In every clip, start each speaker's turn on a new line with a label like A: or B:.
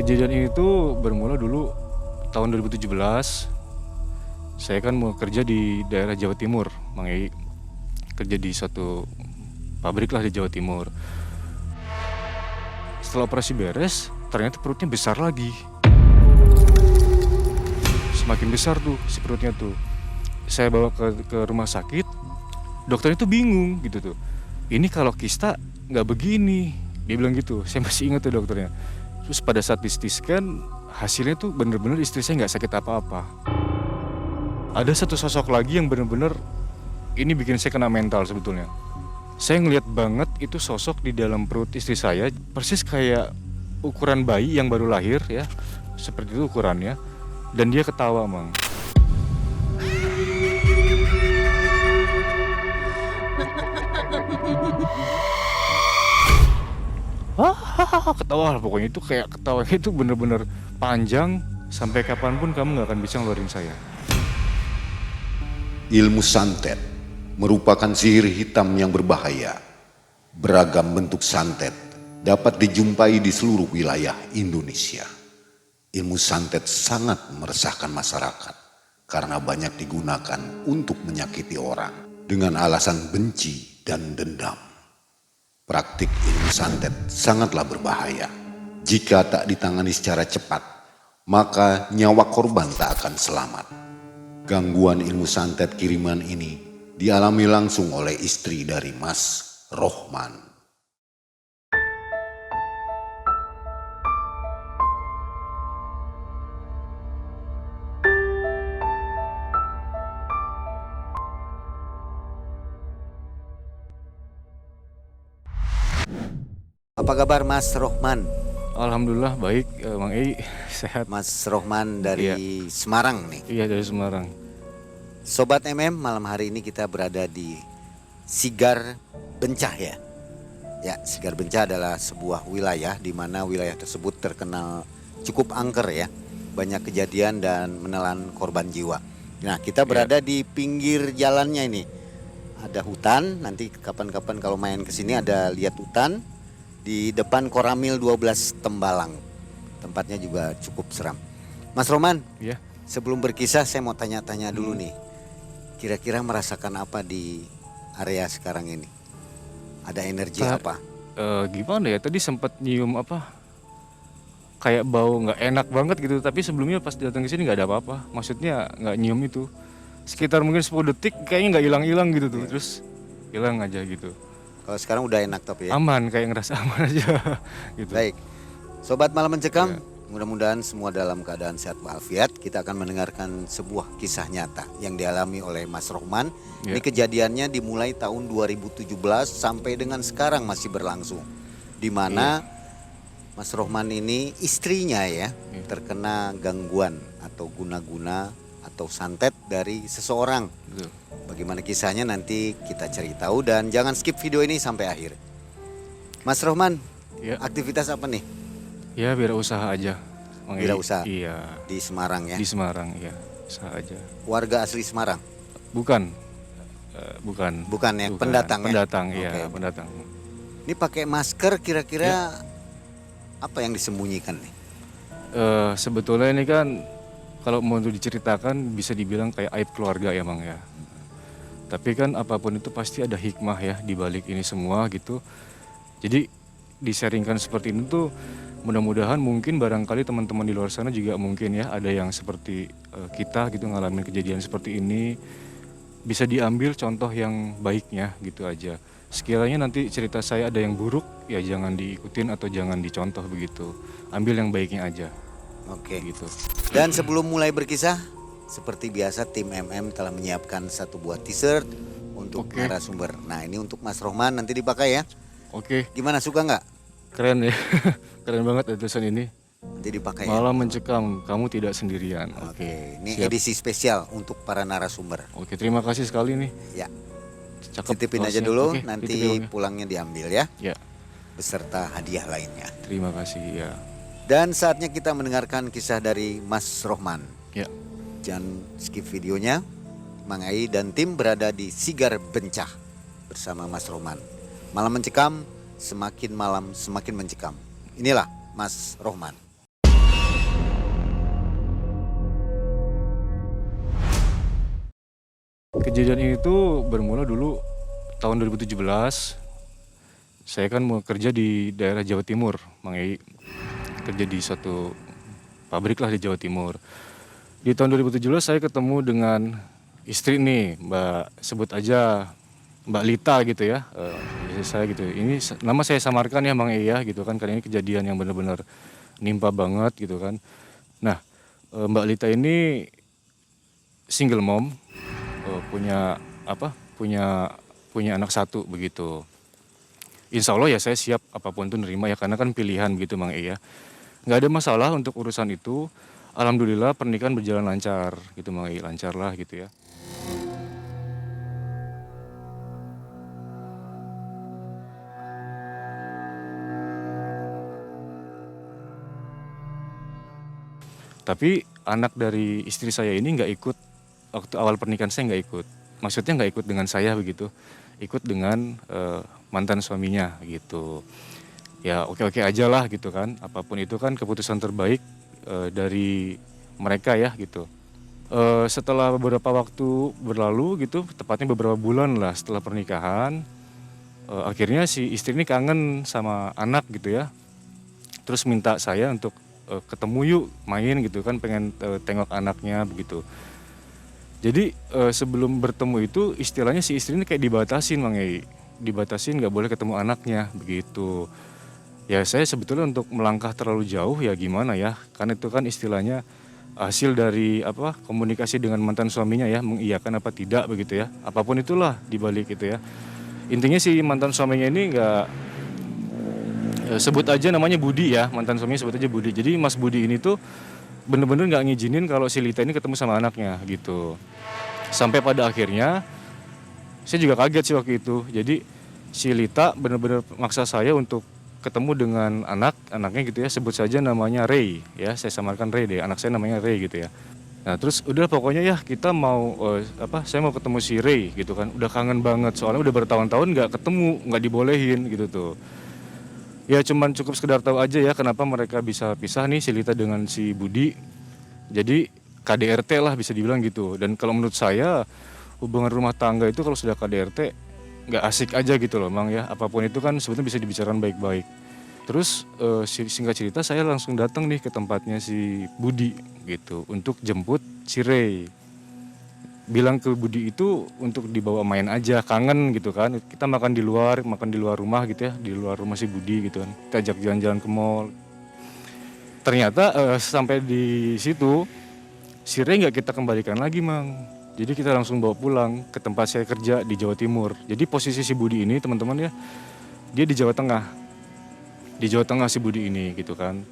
A: Kejadian ini tuh bermula dulu tahun 2017. Saya kan mau kerja di daerah Jawa Timur, Mang Ei. Kerja di suatu pabrik lah di Jawa Timur. Setelah operasi beres, ternyata perutnya besar lagi. Semakin besar tuh si perutnya tuh. Saya bawa ke rumah sakit, dokter itu bingung gitu tuh. Ini kalau kista nggak begini, dia bilang gitu. Saya masih ingat tuh dokternya. Terus pada saat di CT scan, hasilnya tuh bener-bener istri saya nggak sakit apa-apa. Ada satu sosok lagi yang bener-bener ini bikin saya kena mental sebetulnya. Saya ngelihat banget itu sosok di dalam perut istri saya, persis kayak ukuran bayi yang baru lahir ya, seperti itu ukurannya. Dan dia ketawa, Mang. Ketawa lah pokoknya, itu kayak ketawanya itu bener-bener panjang, sampai kapanpun kamu nggak akan bisa ngeluarin saya.
B: Ilmu santet merupakan sihir hitam yang berbahaya. Beragam bentuk santet dapat dijumpai di seluruh wilayah Indonesia. Ilmu santet sangat meresahkan masyarakat karena banyak digunakan untuk menyakiti orang dengan alasan benci dan dendam. Praktik ilmu santet sangatlah berbahaya. Jika tak ditangani secara cepat, maka nyawa korban tak akan selamat. Gangguan ilmu santet kiriman ini dialami langsung oleh istri dari Mas Rohman.
C: Apa kabar Mas Rohman?
A: Alhamdulillah baik, Mang Ei, sehat.
C: Mas Rohman dari Semarang nih.
A: Iya, dari Semarang.
C: Sobat MM, malam hari ini kita berada di Sigar Bencah ya. Ya, Sigar Bencah adalah sebuah wilayah di mana wilayah tersebut terkenal cukup angker ya. Banyak kejadian dan menelan korban jiwa. Nah, kita berada di pinggir jalannya ini. Ada hutan, nanti kapan-kapan kalau main ke sini ada lihat hutan. Di depan Koramil 12 Tembalang. Tempatnya juga cukup seram. Mas Roman,
A: Iya.
C: sebelum berkisah saya mau tanya-tanya dulu nih. Kira-kira merasakan apa di area sekarang ini? Ada energi apa?
A: Gimana ya? Tadi sempat nyium apa? Kayak bau nggak enak banget gitu. Tapi sebelumnya pas datang ke sini nggak ada apa-apa. Maksudnya nggak nyium itu. Sekitar mungkin 10 detik kayaknya nggak hilang-hilang gitu tuh. Terus hilang aja gitu.
C: Kalau sekarang udah enak tapi ya.
A: Aman, kayak ngerasa aman aja gitu.
C: Baik. Sobat Malam Mencekam, mudah-mudahan semua dalam keadaan sehat walafiat. Kita akan mendengarkan sebuah kisah nyata yang dialami oleh Mas Rohman. Ini kejadiannya dimulai tahun 2017 sampai dengan sekarang masih berlangsung. Di mana Mas Rohman ini istrinya ya terkena gangguan atau guna-guna atau santet dari seseorang.
A: Betul.
C: Bagaimana kisahnya nanti kita cari tahu dan jangan skip video ini sampai akhir. Mas Rohman, aktivitas apa nih?
A: Ya wirausaha aja. Mang Ei.
C: Wirausaha?
A: Iya.
C: Di Semarang ya?
A: Di Semarang ya, usaha aja.
C: Warga asli Semarang?
A: Bukan. Bukan.
C: Bukan ya, pendatang ya?
A: Pendatang, iya,
C: Oke.
A: pendatang.
C: Ini pakai masker kira-kira apa yang disembunyikan nih?
A: Sebetulnya ini kan kalau mau diceritakan bisa dibilang kayak aib keluarga ya, Mang ya. Tapi kan apapun itu pasti ada hikmah ya di balik ini semua gitu. Jadi disaringkan seperti ini tuh mudah-mudahan mungkin barangkali teman-teman di luar sana juga mungkin ya ada yang seperti kita gitu ngalamin kejadian seperti ini, bisa diambil contoh yang baiknya gitu aja. Sekiranya nanti cerita saya ada yang buruk ya jangan diikutin atau jangan dicontoh begitu. Ambil yang baiknya aja.
C: Oke.
A: Gitu.
C: Dan sebelum mulai berkisah, seperti biasa tim MM telah menyiapkan satu buah t-shirt untuk narasumber. Nah, ini untuk Mas Rohman nanti dipakai ya.
A: Oke,
C: Gimana, suka nggak?
A: keren ya. Keren banget tulisan ini.
C: Nanti dipakai ya.
A: Malam mencekam, kamu tidak sendirian.
C: Oke, ini
A: siap.
C: edisi spesial untuk para narasumber.
A: Oke, terima kasih sekali nih.
C: Ya,
A: Cakep.
C: titipin aja
A: kaosnya.
C: dulu,
A: Oke,
C: nanti
A: titipin uangnya.
C: pulangnya diambil ya,
A: Ya,
C: beserta hadiah lainnya.
A: terima kasih ya.
C: Dan saatnya kita mendengarkan kisah dari Mas Rohman.
A: Ya.
C: Jangan skip videonya. Mang Ei dan tim berada di Sigar Bencah bersama Mas Rohman. Malam mencekam, semakin malam semakin mencekam. Inilah Mas Rohman.
A: Kejadian ini tuh bermula dulu tahun 2017. Saya kan mau kerja di daerah Jawa Timur, Mang Ei. Kerja di suatu pabrik lah di Jawa Timur. Di tahun 2017 saya ketemu dengan istri nih, Mbak, sebut aja Mbak Lita gitu ya. Saya gitu. Ini nama saya samarkan ya Mang Ei ya gitu kan, karena ini kejadian yang benar-benar nimpa banget gitu kan. Nah, Mbak Lita ini single mom, punya apa? Punya anak satu begitu. Insya Allah ya saya siap apapun itu nerima ya, karena kan pilihan begitu Mang Ei ya. Nggak ada masalah untuk urusan itu. Alhamdulillah pernikahan berjalan lancar gitu Mang Ei, lancar lah gitu ya. Tapi anak dari istri saya ini nggak ikut, waktu awal pernikahan saya nggak ikut. Maksudnya nggak ikut dengan saya begitu, ikut dengan mantan suaminya gitu. Ya oke-oke aja lah gitu kan, apapun itu kan keputusan terbaik dari mereka ya gitu. Setelah beberapa waktu berlalu gitu, tepatnya beberapa bulan lah setelah pernikahan, akhirnya si istri ini kangen sama anak gitu ya. Terus minta saya untuk ketemu yuk main gitu kan, pengen tengok anaknya begitu. Jadi sebelum bertemu itu istilahnya si istri ini kayak dibatasin Mang Ei, dibatasin nggak boleh ketemu anaknya begitu. Ya saya sebetulnya untuk melangkah terlalu jauh ya gimana ya, karena itu kan istilahnya hasil dari apa komunikasi dengan mantan suaminya ya, mengiyakan apa tidak begitu ya, apapun itulah dibalik itu ya. Intinya si mantan suaminya ini nggak, sebut aja namanya Budi ya, mantan suaminya sebut aja Budi. Jadi Mas Budi ini tuh bener-bener nggak ngizinin kalau si Lita ini ketemu sama anaknya gitu. Sampai pada akhirnya saya juga kaget sih waktu itu. Jadi si Lita bener-bener maksa saya untuk ketemu dengan anaknya gitu ya, sebut saja namanya Ray ya, saya samarkan Ray deh, anak saya namanya Ray gitu ya. Nah terus udah pokoknya ya kita mau saya mau ketemu si Ray gitu kan, udah kangen banget soalnya udah bertahun-tahun nggak ketemu, nggak dibolehin gitu tuh. Ya cuman cukup sekedar tahu aja ya kenapa mereka bisa pisah nih si Lita dengan si Budi. Jadi KDRT lah bisa dibilang gitu. Dan kalau menurut saya hubungan rumah tangga itu kalau sudah KDRT nggak asik aja gitu loh Mang ya. Apapun itu kan sebetulnya bisa dibicarakan baik-baik. Terus singkat cerita saya langsung datang nih ke tempatnya si Budi gitu untuk jemput si Ray. Bilang ke Budi itu untuk dibawa main aja, kangen gitu kan. Kita makan di luar rumah gitu ya, di luar rumah si Budi gitu kan. Kita ajak jalan-jalan ke mall. Ternyata sampai di situ si Ray nggak kita kembalikan lagi Mang. Jadi kita langsung bawa pulang ke tempat saya kerja di Jawa Timur. Jadi posisi si Budi ini teman-teman ya, dia di Jawa Tengah. Di Jawa Tengah si Budi ini gitu kan.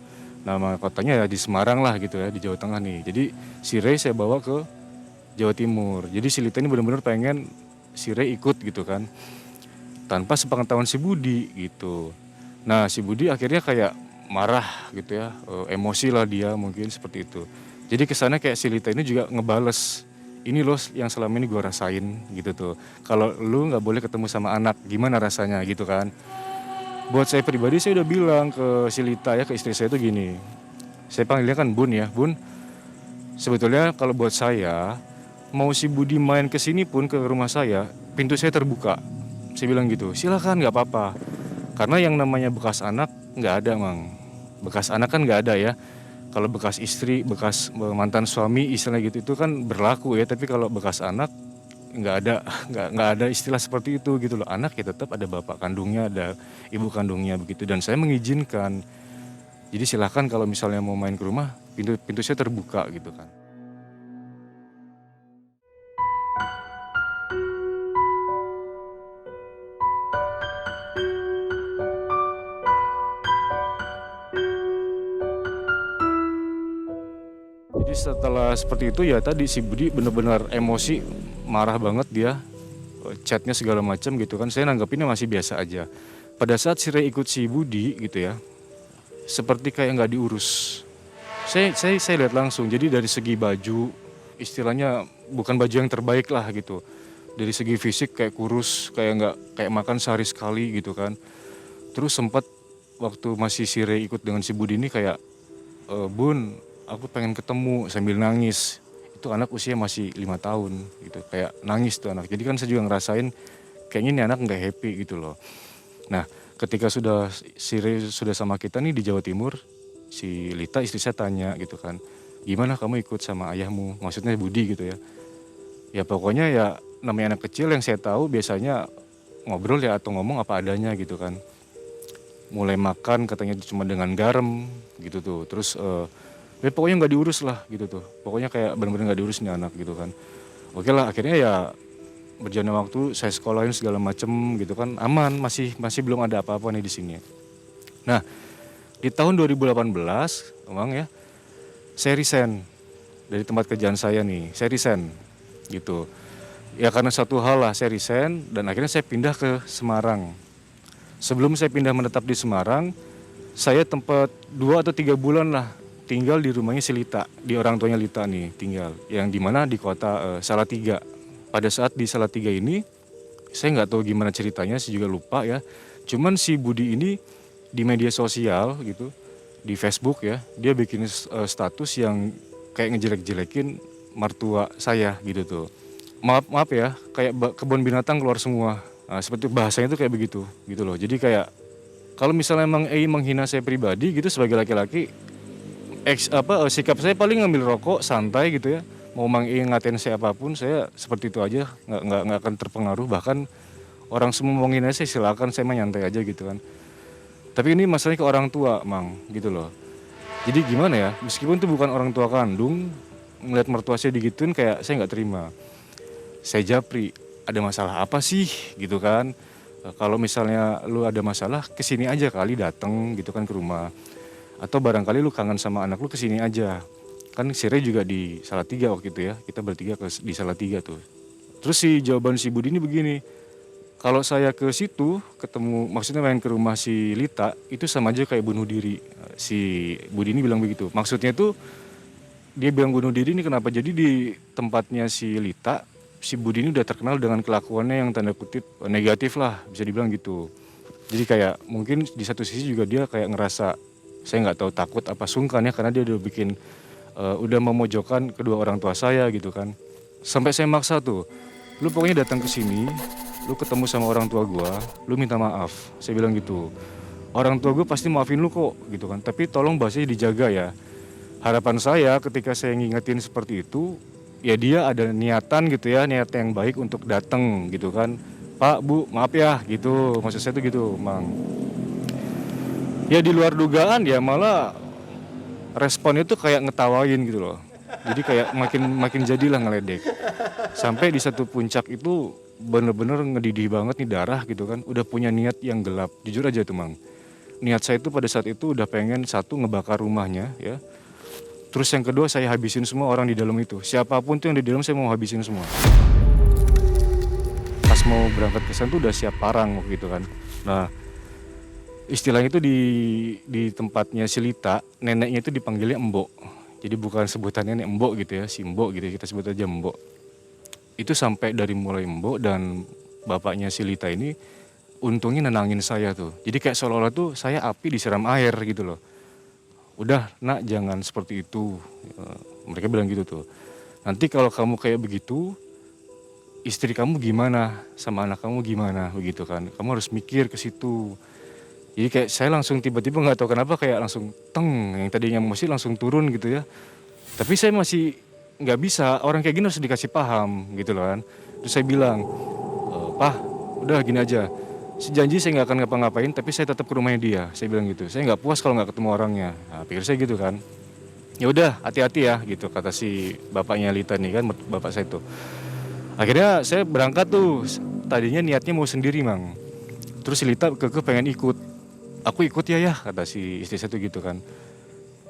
A: Nama kotanya ya di Semarang lah gitu ya, di Jawa Tengah nih. Jadi si Ray saya bawa ke Jawa Timur. Jadi si Lita ini benar-benar pengen si Ray ikut gitu kan, tanpa sepengetahuan si Budi gitu. Nah si Budi akhirnya kayak marah gitu ya, emosi lah dia mungkin seperti itu. Jadi kesannya kayak si Lita ini juga ngebales, ini loh yang selama ini gue rasain gitu tuh. Kalau lu nggak boleh ketemu sama anak, gimana rasanya gitu kan. Buat saya pribadi saya udah bilang ke si Lita ya, ke istri saya itu gini. Saya panggilnya kan Bun ya, Bun. Sebetulnya kalau buat saya, mau si Budi main ke sini pun ke rumah saya, pintu saya terbuka. Saya bilang gitu, silakan nggak apa-apa. Karena yang namanya bekas anak nggak ada Mang. Bekas anak kan nggak ada ya. Kalau bekas istri, bekas mantan suami, istilahnya gitu itu kan berlaku ya. Tapi kalau bekas anak nggak ada, nggak ada istilah seperti itu gitu loh. Anak ya tetap ada bapak kandungnya, ada ibu kandungnya begitu. Dan saya mengizinkan. Jadi silakan kalau misalnya mau main ke rumah, pintu saya terbuka gitu kan. Jadi setelah seperti itu ya tadi si Budi benar-benar emosi, marah banget dia, chatnya segala macam gitu kan. Saya nanggapinnya masih biasa aja. Pada saat si Ray ikut si Budi gitu ya, seperti kayak nggak diurus. Saya lihat langsung. Jadi dari segi baju, istilahnya bukan baju yang terbaik lah gitu. Dari segi fisik kayak kurus, kayak makan sehari sekali gitu kan. Terus sempat waktu masih si Ray ikut dengan si Budi ini kayak, Bun, aku pengen ketemu sambil nangis. itu anak usia masih 5 tahun gitu, kayak nangis tuh anak. Jadi kan saya juga ngerasain kayaknya ini anak nggak happy gitu loh. Nah, ketika si Re sudah sama kita nih di Jawa Timur, si Lita istri saya tanya gitu kan, gimana kamu ikut sama ayahmu, maksudnya Budi gitu ya. Ya pokoknya ya namanya anak kecil, yang saya tahu biasanya ngobrol ya atau ngomong apa adanya gitu kan. Mulai makan katanya cuma dengan garam gitu tuh, terus ya pokoknya nggak diurus lah gitu tuh, pokoknya kayak benar-benar nggak diurus nih anak gitu kan. Oke lah, akhirnya ya berjalannya waktu saya sekolahin segala macem gitu kan, aman, masih belum ada apa-apa nih di sini. Nah, di tahun 2018 emang ya saya resign dari tempat kerjaan saya nih, saya resign gitu. Ya karena satu hal lah saya resign dan akhirnya saya pindah ke Semarang. Sebelum saya pindah menetap di Semarang, saya tempat 2 atau 3 bulan lah tinggal di rumahnya si Lita, di orang tuanya Lita nih tinggal, yang dimana di kota Salatiga. Pada saat di Salatiga ini, saya nggak tahu gimana ceritanya, saya juga lupa ya. Cuman si Budi ini di media sosial gitu, di Facebook ya, dia bikin status yang kayak ngejelek-jelekin mertua saya gitu tuh. Maaf ya, kayak kebun binatang keluar semua. Nah, seperti bahasanya itu kayak begitu gitu loh. Jadi kayak kalau misalnya emang menghina saya pribadi gitu sebagai laki-laki, sikap saya paling ngambil rokok santai gitu ya. Mau ngatain saya apapun, saya seperti itu aja, nggak akan terpengaruh. Bahkan orang semua mau menghina saya silakan, saya mah nyantai aja gitu kan. Tapi ini masalahnya ke orang tua, Mang, gitu loh. Jadi gimana ya, meskipun itu bukan orang tua kandung, ngeliat mertua saya digituin kayak saya nggak terima. Saya japri, ada masalah apa sih gitu kan. Kalau misalnya lu ada masalah, kesini aja kali, dateng gitu kan ke rumah. Atau barangkali lu kangen sama anak lu, kesini aja. Kan si Re juga di Salatiga waktu itu ya, kita bertiga di Salatiga tuh. Terus jawaban si Budi ini begini, kalau saya ke situ ketemu, maksudnya main ke rumah si Lita, itu sama aja kayak bunuh diri. Si Budi ini bilang begitu. Maksudnya tuh dia bilang bunuh diri ini kenapa? Jadi di tempatnya si Lita, si Budi ini udah terkenal dengan kelakuannya yang tanda kutip negatif lah, bisa dibilang gitu. Jadi kayak mungkin di satu sisi juga dia kayak ngerasa, saya nggak tahu takut apa sungkan ya, karena dia udah bikin udah memojokkan kedua orang tua saya gitu kan. Sampai saya maksa tuh, lu pokoknya datang ke sini, lu ketemu sama orang tua gua, lu minta maaf. Saya bilang gitu. Orang tua gue pasti maafin lu kok gitu kan. Tapi tolong bahasanya dijaga ya. Harapan saya ketika saya ngingetin seperti itu, ya dia ada niatan gitu ya, niat yang baik untuk datang gitu kan. Pak, Bu, maaf ya gitu. Maksud saya tuh gitu, Mang. Ya di luar dugaan ya, malah responnya tuh kayak ngetawain gitu loh. Jadi kayak makin jadilah ngeledek. Sampai di satu puncak itu bener-bener ngedidih banget nih darah gitu kan. Udah punya niat yang gelap. Jujur aja tuh, Mang. Niat saya itu pada saat itu udah pengen satu ngebakar rumahnya ya. Terus yang kedua saya habisin semua orang di dalam itu. Siapapun tuh yang di dalam saya mau habisin semua. Pas mau berangkat ke sana tuh udah siap parang waktu itu kan. Nah, istilahnya itu di tempatnya si Lita, neneknya itu dipanggilnya Mbok. Jadi bukan sebutan nenek, Mbok gitu ya, si Mbok gitu, kita sebut aja Mbok. Itu sampai dari mulai Mbok dan bapaknya si Lita ini untungnya nenangin saya tuh. Jadi kayak seolah-olah tuh saya api disiram air gitu loh. Udah nak, jangan seperti itu. Mereka bilang gitu tuh. Nanti kalau kamu kayak begitu, istri kamu gimana, sama anak kamu gimana, begitu kan. Kamu harus mikir ke situ. Jadi kayak saya langsung tiba-tiba nggak tahu kenapa kayak langsung teng, yang tadinya emosi langsung turun gitu ya. Tapi saya masih nggak bisa, orang kayak gini harus dikasih paham gitu loh kan. Terus saya bilang, Pak, udah gini aja. Janji saya nggak akan ngapa-ngapain, tapi saya tetap ke rumahnya dia. Saya bilang gitu. Saya nggak puas kalau nggak ketemu orangnya. Nah, pikir saya gitu kan. Ya udah, hati-hati ya, gitu kata si bapaknya Lita nih kan, bapak saya tuh. Akhirnya saya berangkat tuh. Tadinya niatnya mau sendiri, Mang. Terus si Lita kekeh pengen ikut. Aku ikut ya, kata si istri saya tuh gitu kan.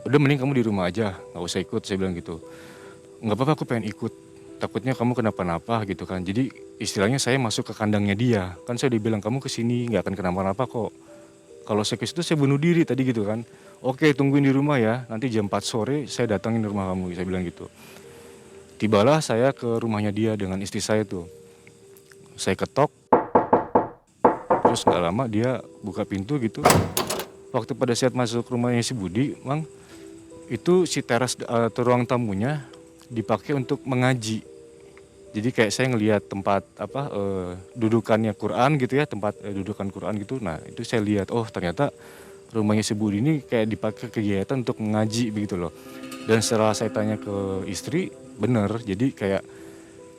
A: Udah mending kamu di rumah aja, nggak usah ikut, saya bilang gitu. Nggak apa-apa, aku pengen ikut. Takutnya kamu kenapa-napa gitu kan. Jadi istilahnya saya masuk ke kandangnya dia. Kan saya dibilang kamu kesini nggak akan kenapa-napa kok. Kalau saya ke situ saya bunuh diri tadi gitu kan. Oke, tungguin di rumah ya. Nanti jam 4 sore saya datangin ke rumah kamu, saya bilang gitu. Tibalah saya ke rumahnya dia dengan istri saya tuh. Saya ketok. Terus nggak lama dia buka pintu gitu. Waktu pada saat masuk rumahnya si Budi, Mang, itu si teras atau ruang tamunya dipakai untuk mengaji. Jadi kayak saya ngelihat tempat dudukannya Quran gitu ya, tempat dudukan Quran gitu. Nah itu saya lihat, oh ternyata rumahnya si Budi ini kayak dipakai kegiatan untuk mengaji begitu loh. Dan setelah saya tanya ke istri, bener, jadi kayak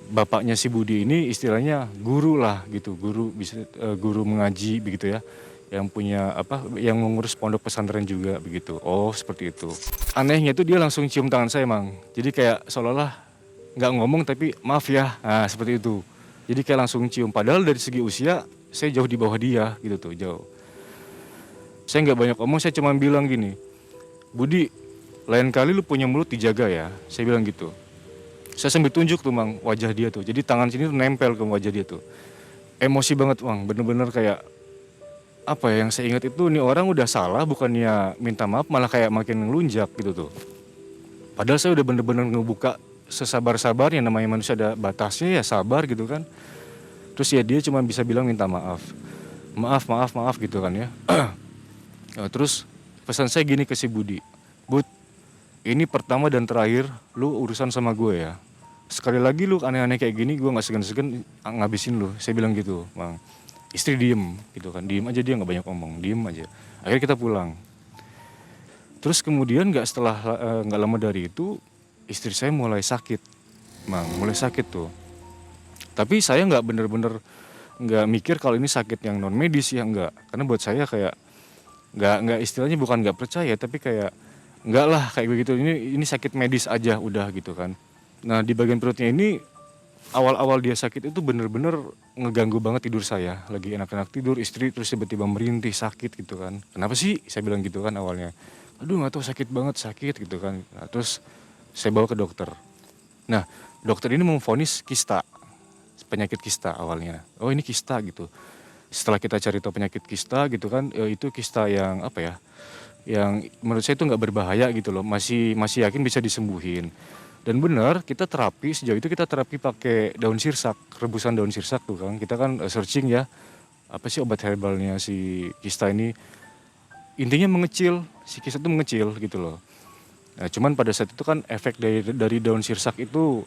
A: bapaknya si Budi ini istilahnya guru lah gitu, guru mengaji begitu ya, yang punya yang mengurus pondok pesantren juga begitu. Oh seperti itu. Anehnya tuh dia langsung cium tangan saya, Mang. Jadi kayak seolah-olah nggak ngomong tapi maaf ya, nah seperti itu. Jadi kayak langsung cium, padahal dari segi usia saya jauh di bawah dia gitu tuh, jauh. Saya nggak banyak omong, saya cuma bilang gini, Budi, lain kali lu punya mulut dijaga ya, saya bilang gitu. Saya sambil tunjuk tuh, Mang, wajah dia tuh. Jadi tangan sini tuh nempel ke wajah dia tuh. Emosi banget, Mang, bener-bener kayak apa ya, yang saya ingat itu nih orang udah salah, bukannya minta maaf malah kayak makin ngelunjak gitu tuh. Padahal saya udah bener-bener ngebuka sesabar-sabarnya, namanya manusia ada batasnya ya, sabar gitu kan. Terus ya dia cuma bisa bilang minta maaf. Maaf gitu kan ya. Terus pesan saya gini ke si Budi, Bud, ini pertama dan terakhir lu urusan sama gue ya. Sekali lagi lu aneh-aneh kayak gini, gue gak segan-segan ngabisin lu. Saya bilang gitu, Bang. Istri diem gitu kan, diem aja, dia gak banyak ngomong, diem aja. Akhirnya kita pulang. Terus kemudian gak lama dari itu, istri saya mulai sakit, Bang, mulai sakit tuh. Tapi saya gak bener-bener gak mikir kalau ini sakit yang non medis ya, enggak. Karena buat saya kayak nggak istilahnya bukan nggak percaya, tapi kayak nggak lah kayak begitu, ini sakit medis aja udah gitu kan. Nah di bagian perutnya ini awal-awal dia sakit itu bener-bener ngeganggu banget tidur saya, lagi enak-enak tidur, istri terus tiba-tiba merintih sakit gitu kan. Kenapa sih saya bilang gitu kan awalnya, aduh nggak tahu sakit banget, sakit gitu kan. Nah, terus saya bawa ke dokter. Nah dokter ini memvonis kista, penyakit kista awalnya. Oh ini kista gitu. Setelah kita cari tahu penyakit kista gitu kan, itu kista yang yang menurut saya itu nggak berbahaya gitu loh, masih yakin bisa disembuhin. Dan benar, kita terapi sejauh itu, kita terapi pakai daun sirsak, rebusan daun sirsak tuh kan. Kita kan searching ya, apa sih obat herbalnya si kista ini. Intinya mengecil, si kista itu mengecil gitu loh. Nah, cuman pada saat itu kan efek dari daun sirsak itu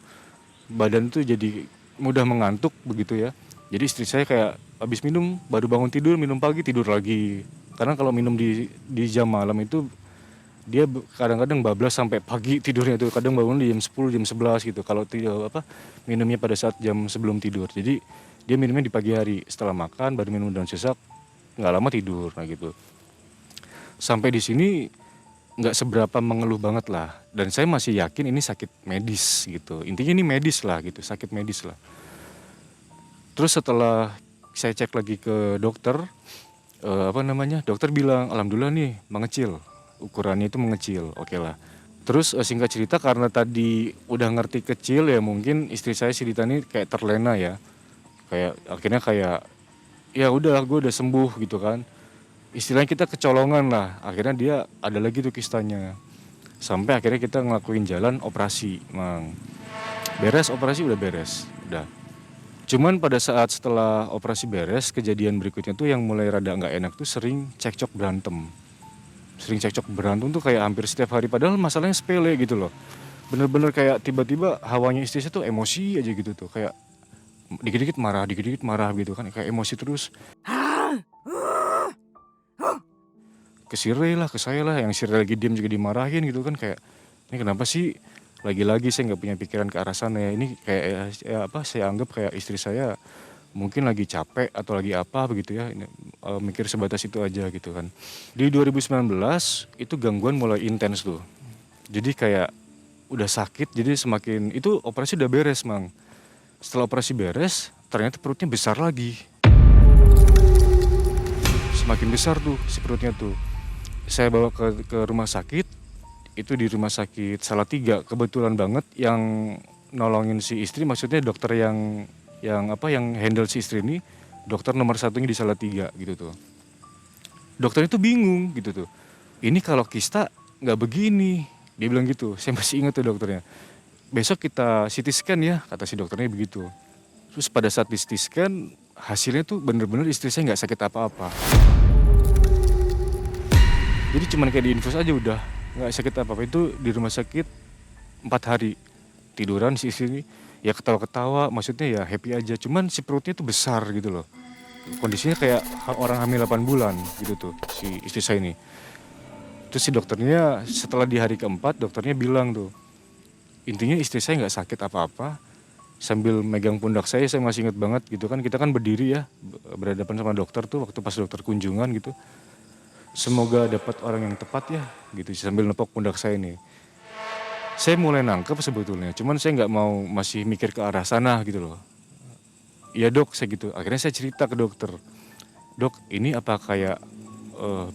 A: badan tuh jadi mudah mengantuk begitu ya. Jadi istri saya kayak habis minum baru bangun tidur, minum pagi tidur lagi. Karena kalau minum di jam malam itu dia kadang-kadang bablas sampai pagi tidurnya tuh. Kadang bangun di jam 10, jam 11 gitu. Kalau minumnya pada saat jam sebelum tidur. Jadi dia minumnya di pagi hari. Setelah makan baru minum daun sirsak, nggak lama tidur nah gitu. Sampai di sini nggak seberapa mengeluh banget lah. Dan saya masih yakin ini sakit medis gitu. Intinya ini medis lah gitu, sakit medis lah. Terus setelah saya cek lagi ke dokter, dokter bilang alhamdulillah nih mengecil, ukurannya itu mengecil, oke lah. Terus singkat cerita, karena tadi udah ngerti kecil ya, mungkin istri saya si Dita ini kayak terlena ya, kayak akhirnya kayak ya udah gue udah sembuh gitu kan. Istilahnya kita kecolongan lah, akhirnya dia ada lagi tuh kistanya. Sampai akhirnya kita ngelakuin jalan operasi, Mang. Beres operasi, udah beres, udah. Cuman pada saat setelah operasi beres, kejadian berikutnya tuh yang mulai rada nggak enak tuh sering cekcok berantem. Sering cekcok berantem tuh kayak hampir setiap hari, padahal masalahnya sepele gitu loh. Bener-bener kayak tiba-tiba hawanya istri saya tuh emosi aja gitu tuh, kayak dikit-dikit marah gitu kan, kayak emosi terus. Ke Sire lah, ke saya lah, yang Sire lagi diem juga dimarahin gitu kan, kayak ini kenapa sih? Lagi-lagi saya nggak punya pikiran ke arah sana ya. Ini kayak saya anggap kayak istri saya mungkin lagi capek atau lagi apa begitu ya. Ini, mikir sebatas itu aja gitu kan. Di 2019 itu gangguan mulai intens tuh. Jadi kayak udah sakit, jadi semakin itu operasi udah beres, Mang. Setelah operasi beres, ternyata perutnya besar lagi. Semakin besar tuh si perutnya tuh. Saya bawa ke rumah sakit. Itu di rumah sakit Salatiga, kebetulan banget yang nolongin si istri, maksudnya dokter yang handle si istri ini, dokter nomor satunya di Salatiga gitu tuh. Dokter itu bingung gitu tuh, ini kalau kista nggak begini, dia bilang gitu. Saya masih ingat tuh dokternya, besok kita CT scan ya, kata si dokternya begitu. Terus pada saat di CT scan, hasilnya tuh bener-bener istri saya nggak sakit apa-apa. Jadi cuman kayak diinfus aja udah, nggak sakit apa-apa. Itu di rumah sakit 4 hari. tiduran si istri ini ya ketawa-ketawa, maksudnya ya happy aja, cuman si perutnya tuh besar gitu loh. Kondisinya kayak orang hamil 8 bulan gitu tuh si istri saya ini. Terus si dokternya setelah di hari keempat dokternya bilang tuh, intinya istri saya nggak sakit apa-apa. Sambil megang pundak saya masih inget banget gitu kan, kita kan berdiri ya berhadapan sama dokter tuh waktu pas dokter kunjungan gitu. Semoga dapat orang yang tepat ya gitu sambil nepok pundak saya nih. Saya mulai nangkep sebetulnya, cuman saya nggak mau masih mikir ke arah sana gitu loh. Iya dok, saya gitu. Akhirnya saya cerita ke dokter, dok ini apa kayak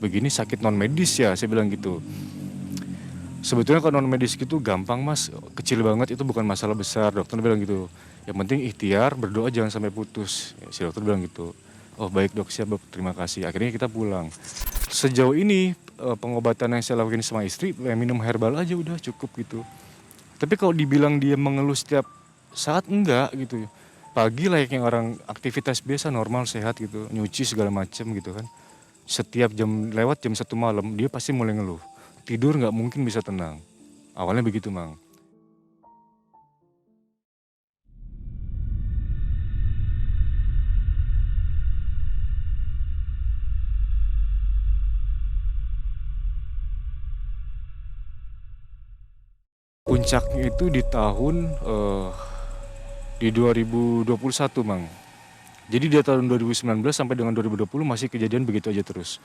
A: begini sakit non medis ya, saya bilang gitu. Sebetulnya kalau non medis gitu gampang mas, kecil banget, itu bukan masalah besar. Dokter bilang gitu, yang penting ikhtiar, berdoa jangan sampai putus. Ya, si dokter bilang gitu. Oh baik dok, siap dok, terima kasih. Akhirnya kita pulang. Sejauh ini pengobatan yang saya lakukan sama istri, ya minum herbal aja udah cukup gitu. Tapi kalau dibilang dia mengeluh setiap saat, enggak gitu. Pagi layaknya orang aktivitas biasa normal sehat gitu, nyuci segala macem gitu kan. Setiap lewat jam 1 malam dia pasti mulai ngeluh. Tidur nggak mungkin bisa tenang. Awalnya begitu Mang. Puncaknya itu di tahun di 2021 Mang. Jadi di tahun 2019 sampai dengan 2020 masih kejadian begitu aja terus.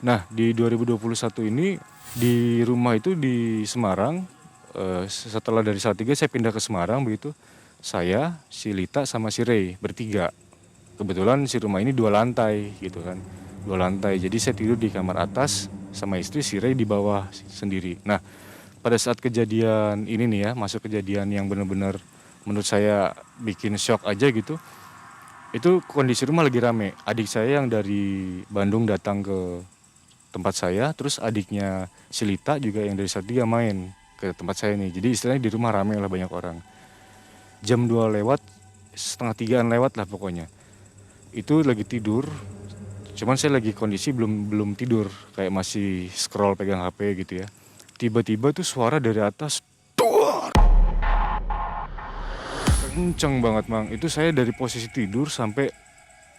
A: Nah di 2021 ini di rumah itu di Semarang, setelah dari Salatiga saya pindah ke Semarang begitu. Saya, si Lita sama si Ray bertiga. Kebetulan si rumah ini 2 lantai gitu kan. 2 lantai, jadi saya tidur di kamar atas sama istri, si Ray di bawah sendiri. Nah pada saat kejadian ini nih ya, masuk kejadian yang benar-benar menurut saya bikin shock aja gitu. Itu kondisi rumah lagi rame. Adik saya yang dari Bandung datang ke tempat saya, terus adiknya si Lita juga yang dari Salatiga main ke tempat saya nih. Jadi istilahnya di rumah rame lah, banyak orang. Jam 2 lewat, setengah 3-an lewat lah pokoknya. Itu lagi tidur, cuman saya lagi kondisi belum tidur, kayak masih scroll pegang HP gitu ya. Tiba-tiba tuh suara dari atas, duar! Kenceng banget Mang. Itu saya dari posisi tidur sampai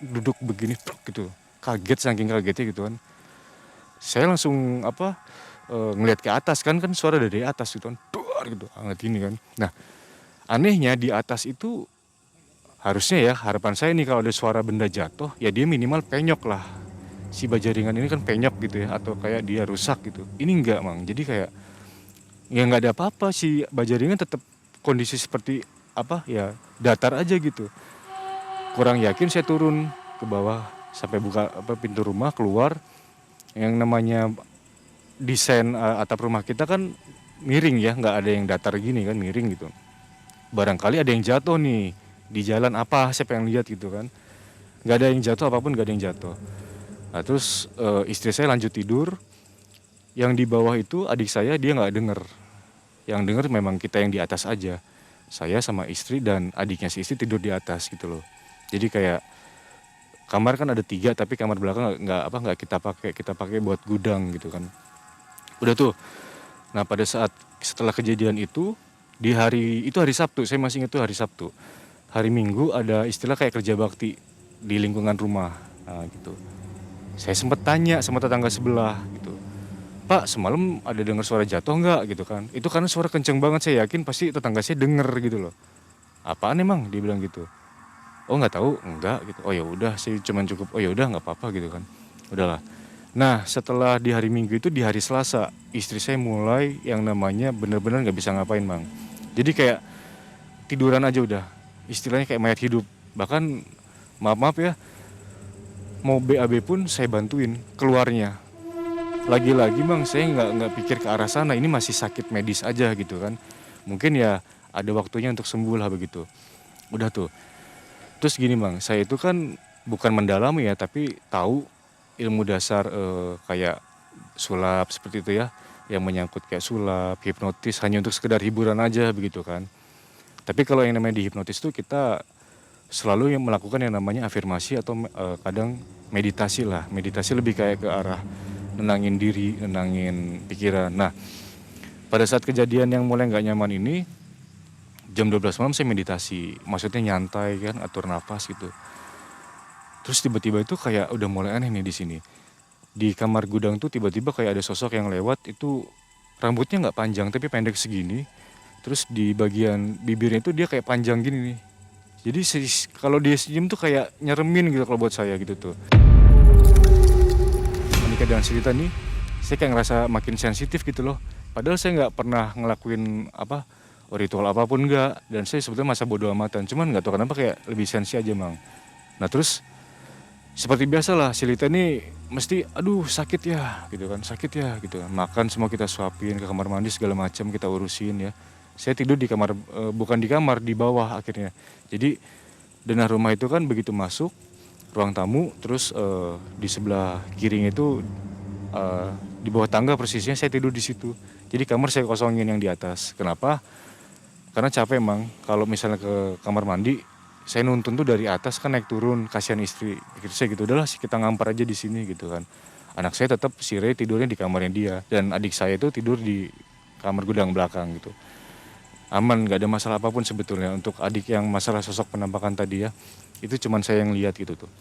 A: duduk begini gitu. Kaget, saking kagetnya gitu kan. Saya langsung ngelihat ke atas kan suara dari atas gitu kan. Duar gitu, hangat gini kan. Nah, anehnya di atas itu harusnya ya harapan saya nih kalau ada suara benda jatuh ya dia minimal penyok lah. Si baja ringan ini kan penyok gitu ya, atau kayak dia rusak gitu. Ini enggak Mang. Jadi kayak ya nggak ada apa-apa, si baja ringan tetap kondisi seperti ya datar aja gitu. Kurang yakin saya turun ke bawah sampai buka pintu rumah keluar. Yang namanya desain atap rumah kita kan miring ya, nggak ada yang datar gini kan, miring gitu. Barangkali ada yang jatuh nih di jalan, saya pengen lihat gitu kan. Nggak ada yang jatuh, apapun nggak ada yang jatuh. Nah, terus istri saya lanjut tidur. Yang di bawah itu adik saya, dia nggak denger. Yang denger memang kita yang di atas aja. Saya sama istri dan adiknya si istri tidur di atas gitu loh. Jadi kayak kamar kan ada 3, tapi kamar belakang nggak kita pakai buat gudang gitu kan. Udah tuh. Nah pada saat setelah kejadian itu hari Sabtu, saya masih ingat tuh hari Sabtu. Hari Minggu ada istilah kayak kerja bakti di lingkungan rumah. Nah, gitu. Saya sempat tanya sama tetangga sebelah gitu. Pak, semalam ada dengar suara jatuh nggak gitu kan? Itu karena suara kenceng banget, saya yakin pasti tetangga saya denger gitu loh. Apaan emang? Dia bilang gitu. Oh nggak tahu, enggak gitu. Oh ya udah, saya cuman cukup. Oh ya udah nggak apa-apa gitu kan. Udahlah. Nah setelah di hari Minggu itu di hari Selasa, istri saya mulai yang namanya bener-bener nggak bisa ngapain Mang. Jadi kayak tiduran aja udah. Istilahnya kayak mayat hidup. Bahkan maaf ya, mau BAB pun saya bantuin keluarnya. Lagi-lagi Bang, saya nggak pikir ke arah sana, ini masih sakit medis aja gitu kan. Mungkin ya ada waktunya untuk sembuh lah begitu. Udah tuh. Terus gini Bang, saya itu kan bukan mendalami ya, tapi tahu ilmu dasar kayak sulap seperti itu ya. Yang menyangkut kayak sulap, hipnotis, hanya untuk sekedar hiburan aja begitu kan. Tapi kalau yang namanya dihipnotis tuh kita selalu yang melakukan yang namanya afirmasi atau kadang meditasi lah. Meditasi lebih kayak ke arah nenangin diri, nenangin pikiran. Nah, pada saat kejadian yang mulai nggak nyaman ini, jam 12 malam saya meditasi, maksudnya nyantai kan, atur nafas gitu. Terus tiba-tiba itu kayak udah mulai aneh nih di sini. Di kamar gudang tuh tiba-tiba kayak ada sosok yang lewat, itu rambutnya nggak panjang tapi pendek segini. Terus di bagian bibirnya itu dia kayak panjang gini nih. Jadi kalau dia senyum tuh kayak nyeremin gitu kalau buat saya gitu tuh. Menikah dengan cerita nih, saya kayak ngerasa makin sensitif gitu loh. Padahal saya nggak pernah ngelakuin ritual apapun nggak. Dan saya sebetulnya masa bodo amatan. Cuman nggak tahu kenapa kayak lebih sensi aja mang. Nah terus seperti biasa lah si Lita ini mesti aduh sakit ya gitu kan, sakit ya gitu kan. Makan semua kita suapin, ke kamar mandi segala macam kita urusin ya. Saya tidur di kamar, bukan di kamar, di bawah akhirnya. Jadi denah rumah itu kan begitu masuk ruang tamu, terus di sebelah kirinya itu di bawah tangga persisnya saya tidur di situ. Jadi kamar saya kosongin yang di atas. Kenapa? Karena capek emang kalau misalnya ke kamar mandi saya nuntun tuh dari atas kan naik turun, kasihan istri. Pikir saya gitu, udahlah kita ngampar aja di sini gitu kan. Anak saya tetap si Ray tidurnya di kamarnya dia, dan adik saya itu tidur di kamar gudang belakang gitu. Aman, nggak ada masalah apapun sebetulnya. Untuk adik yang masalah sosok penampakan tadi ya, itu cuman saya yang lihat gitu tuh.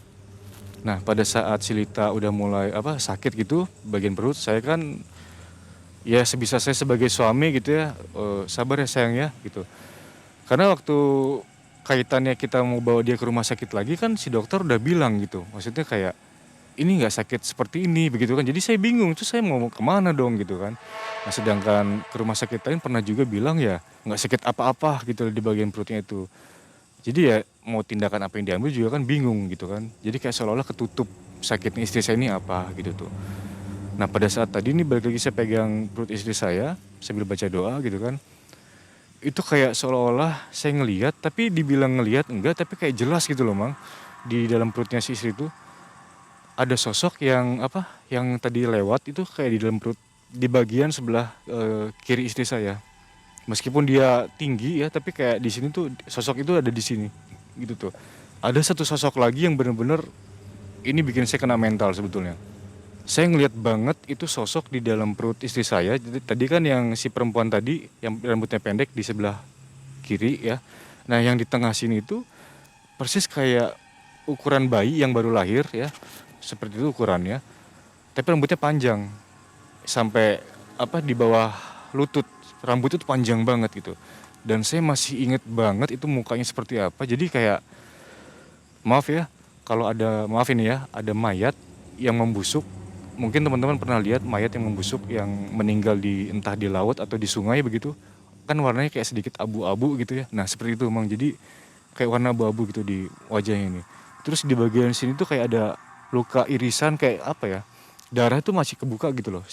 A: Nah pada saat si Lita udah mulai sakit gitu bagian perut, saya kan ya sebisa saya sebagai suami gitu ya, sabar ya sayang ya gitu. Karena waktu kaitannya kita mau bawa dia ke rumah sakit lagi kan si dokter udah bilang gitu, maksudnya kayak ini nggak sakit seperti ini begitu kan. Jadi saya bingung tuh saya mau kemana dong gitu kan. Nah sedangkan ke rumah sakit lain pernah juga bilang ya nggak sakit apa-apa gitu di bagian perutnya itu. Jadi ya mau tindakan apa yang diambil juga kan bingung gitu kan. Jadi kayak seolah-olah ketutup sakitnya istri saya ini apa gitu tuh. Nah pada saat tadi nih balik lagi saya pegang perut istri saya sambil baca doa gitu kan. Itu kayak seolah-olah saya ngelihat, tapi dibilang ngelihat enggak, tapi kayak jelas gitu loh mang. Di dalam perutnya si istri itu ada sosok yang yang tadi lewat itu kayak di dalam perut, di bagian sebelah kiri istri saya. Meskipun dia tinggi ya, tapi kayak di sini tuh sosok itu ada di sini gitu tuh. Ada satu sosok lagi yang bener-bener ini bikin saya kena mental sebetulnya. Saya ngelihat banget itu sosok di dalam perut istri saya. Jadi tadi kan yang si perempuan tadi yang rambutnya pendek di sebelah kiri ya. Nah yang di tengah sini itu persis kayak ukuran bayi yang baru lahir ya. Seperti itu ukurannya. Tapi rambutnya panjang sampai di bawah lutut. Rambutnya tuh panjang banget gitu. Dan saya masih inget banget itu mukanya seperti apa. Jadi kayak maaf ya kalau maaf ini ya, ada mayat yang membusuk. Mungkin teman-teman pernah lihat mayat yang membusuk yang meninggal entah di laut atau di sungai begitu. Kan warnanya kayak sedikit abu-abu gitu ya. Nah seperti itu memang, jadi kayak warna abu-abu gitu di wajahnya ini. Terus di bagian sini tuh kayak ada luka irisan kayak darah tuh masih kebuka gitu loh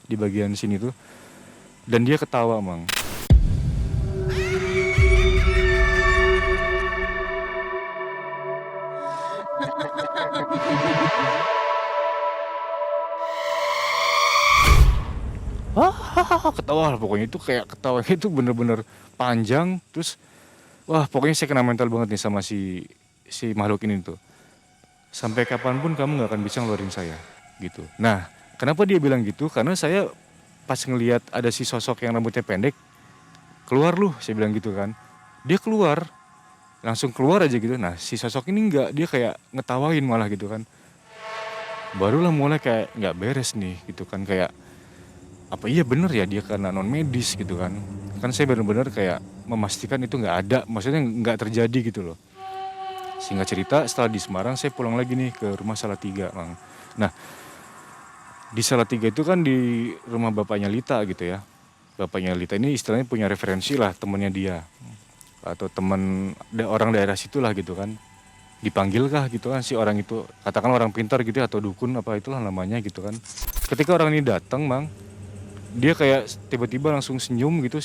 A: di bagian sini tuh. Dan dia ketawa mang. Ketawa lah pokoknya, itu kayak ketawanya itu bener-bener panjang. Terus pokoknya saya kena mental banget nih sama si makhluk ini tuh. Sampai kapanpun kamu nggak akan bisa ngeluarin saya gitu. Nah kenapa dia bilang gitu, karena saya pas ngelihat ada si sosok yang rambutnya pendek, keluar lu, saya bilang gitu kan. Dia keluar, langsung keluar aja gitu. Nah si sosok ini enggak, dia kayak ngetawain malah gitu kan. Barulah mulai kayak nggak beres nih gitu kan, kayak apa iya bener ya dia karena non medis gitu kan. Kan saya benar-benar kayak memastikan itu nggak ada, maksudnya nggak terjadi gitu loh. Singkat cerita setelah di Semarang saya pulang lagi nih ke rumah Salatiga mang. Nah di Salatiga itu kan di rumah bapaknya Lita gitu ya. Bapaknya Lita ini istilahnya punya referensi lah, temennya dia atau teman orang daerah situlah gitu kan. Dipanggil kah gitu kan si orang itu, katakan orang pintar gitu ya, atau dukun apa itulah namanya gitu kan. Ketika orang ini datang mang, dia kayak tiba-tiba langsung senyum gitu,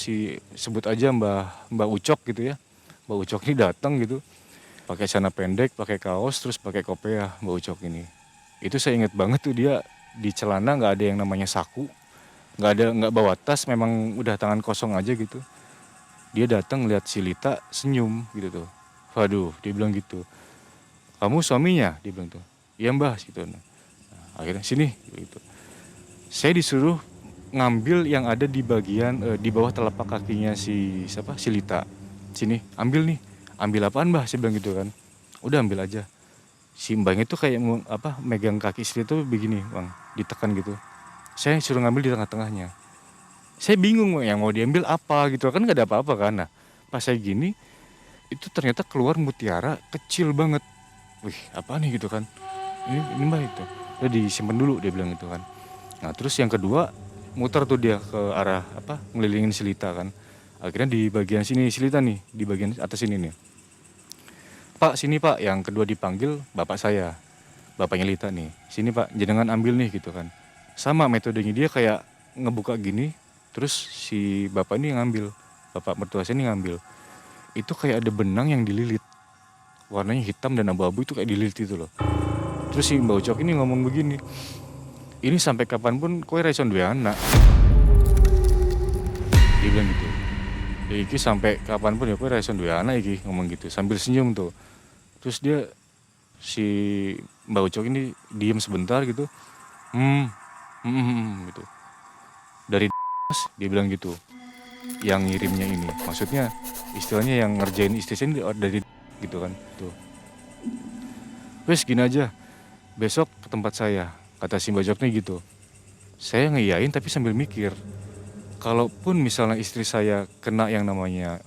A: sebut aja Mbak Ucok gitu ya. Mbak Ucok ini datang gitu, pakai celana pendek, pakai kaos, terus pakai kopiah Mbak Ucok ini. Itu saya inget banget tuh, dia di celana nggak ada yang namanya saku, nggak bawa tas, memang udah tangan kosong aja gitu. Dia datang lihat si Lita senyum gitu tuh. Waduh, dia bilang gitu. Kamu suaminya? Dia bilang tuh. Iya mbah gitu. Nah, akhirnya sini gitu. Saya disuruh ngambil yang ada di bagian di bawah telapak kakinya si Lita. sini ambil nih. Ambil apaan mbah, saya bilang gitu kan. Udah ambil aja. Si mbaknya tuh kayak megang kaki istri tuh begini bang, ditekan gitu. Saya suruh ngambil di tengah-tengahnya. Saya bingung yang mau diambil apa gitu kan, nggak ada apa-apa kan. Nah pas saya gini itu ternyata keluar mutiara kecil banget. Wih apa nih gitu kan, ini mbak itu udah disimpan dulu dia bilang gitu kan. Nah terus yang kedua muter tuh dia ke arah ngelilingin silita kan. Akhirnya di bagian sini silita nih, di bagian atas ini nih, pak sini pak. Yang kedua dipanggil bapak saya, bapaknya Lita nih, sini pak jenengan ambil nih gitu kan. Sama metodenya dia kayak ngebuka gini, terus si bapak ini ngambil, bapak mertua saya ini ngambil. Itu kayak ada benang yang dililit, warnanya hitam dan abu-abu, itu kayak dililit itu loh. Terus si Mbak Ucok ini ngomong begini, ini sampai kapanpun kowe ra iso duwe anak. Dia bilang gitu. Ya iki sampai kapanpun ya kowe ra iso duwe anak iki, ngomong gitu sambil senyum tuh. Terus dia si Mbak Ucok ini diem sebentar gitu. Gitu. Dari dia bilang gitu. Yang ngirimnya ini, maksudnya istilahnya yang ngerjain istri saya ini dari gitu kan. Tuh. Wes gini aja, besok ke tempat saya, kata si Mbak Ucok nih gitu. Saya ngiyain tapi sambil mikir, kalaupun misalnya istri saya kena yang namanya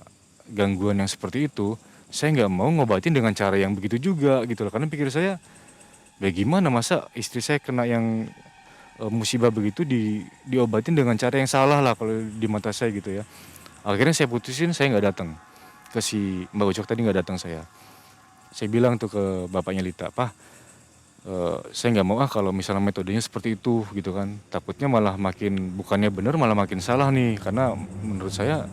A: gangguan yang seperti itu, saya nggak mau ngobatin dengan cara yang begitu juga gitu loh. Karena pikir saya, bagaimana masa istri saya kena yang musibah begitu diobatin dengan cara yang salah lah kalau di mata saya gitu ya. Akhirnya saya putusin saya nggak datang ke si Mbak Ucok tadi, nggak datang saya. Saya bilang tuh ke bapaknya Lita, Pak, saya nggak mau kalau misalnya metodenya seperti itu gitu kan. Takutnya malah makin bukannya benar malah makin salah nih, karena menurut saya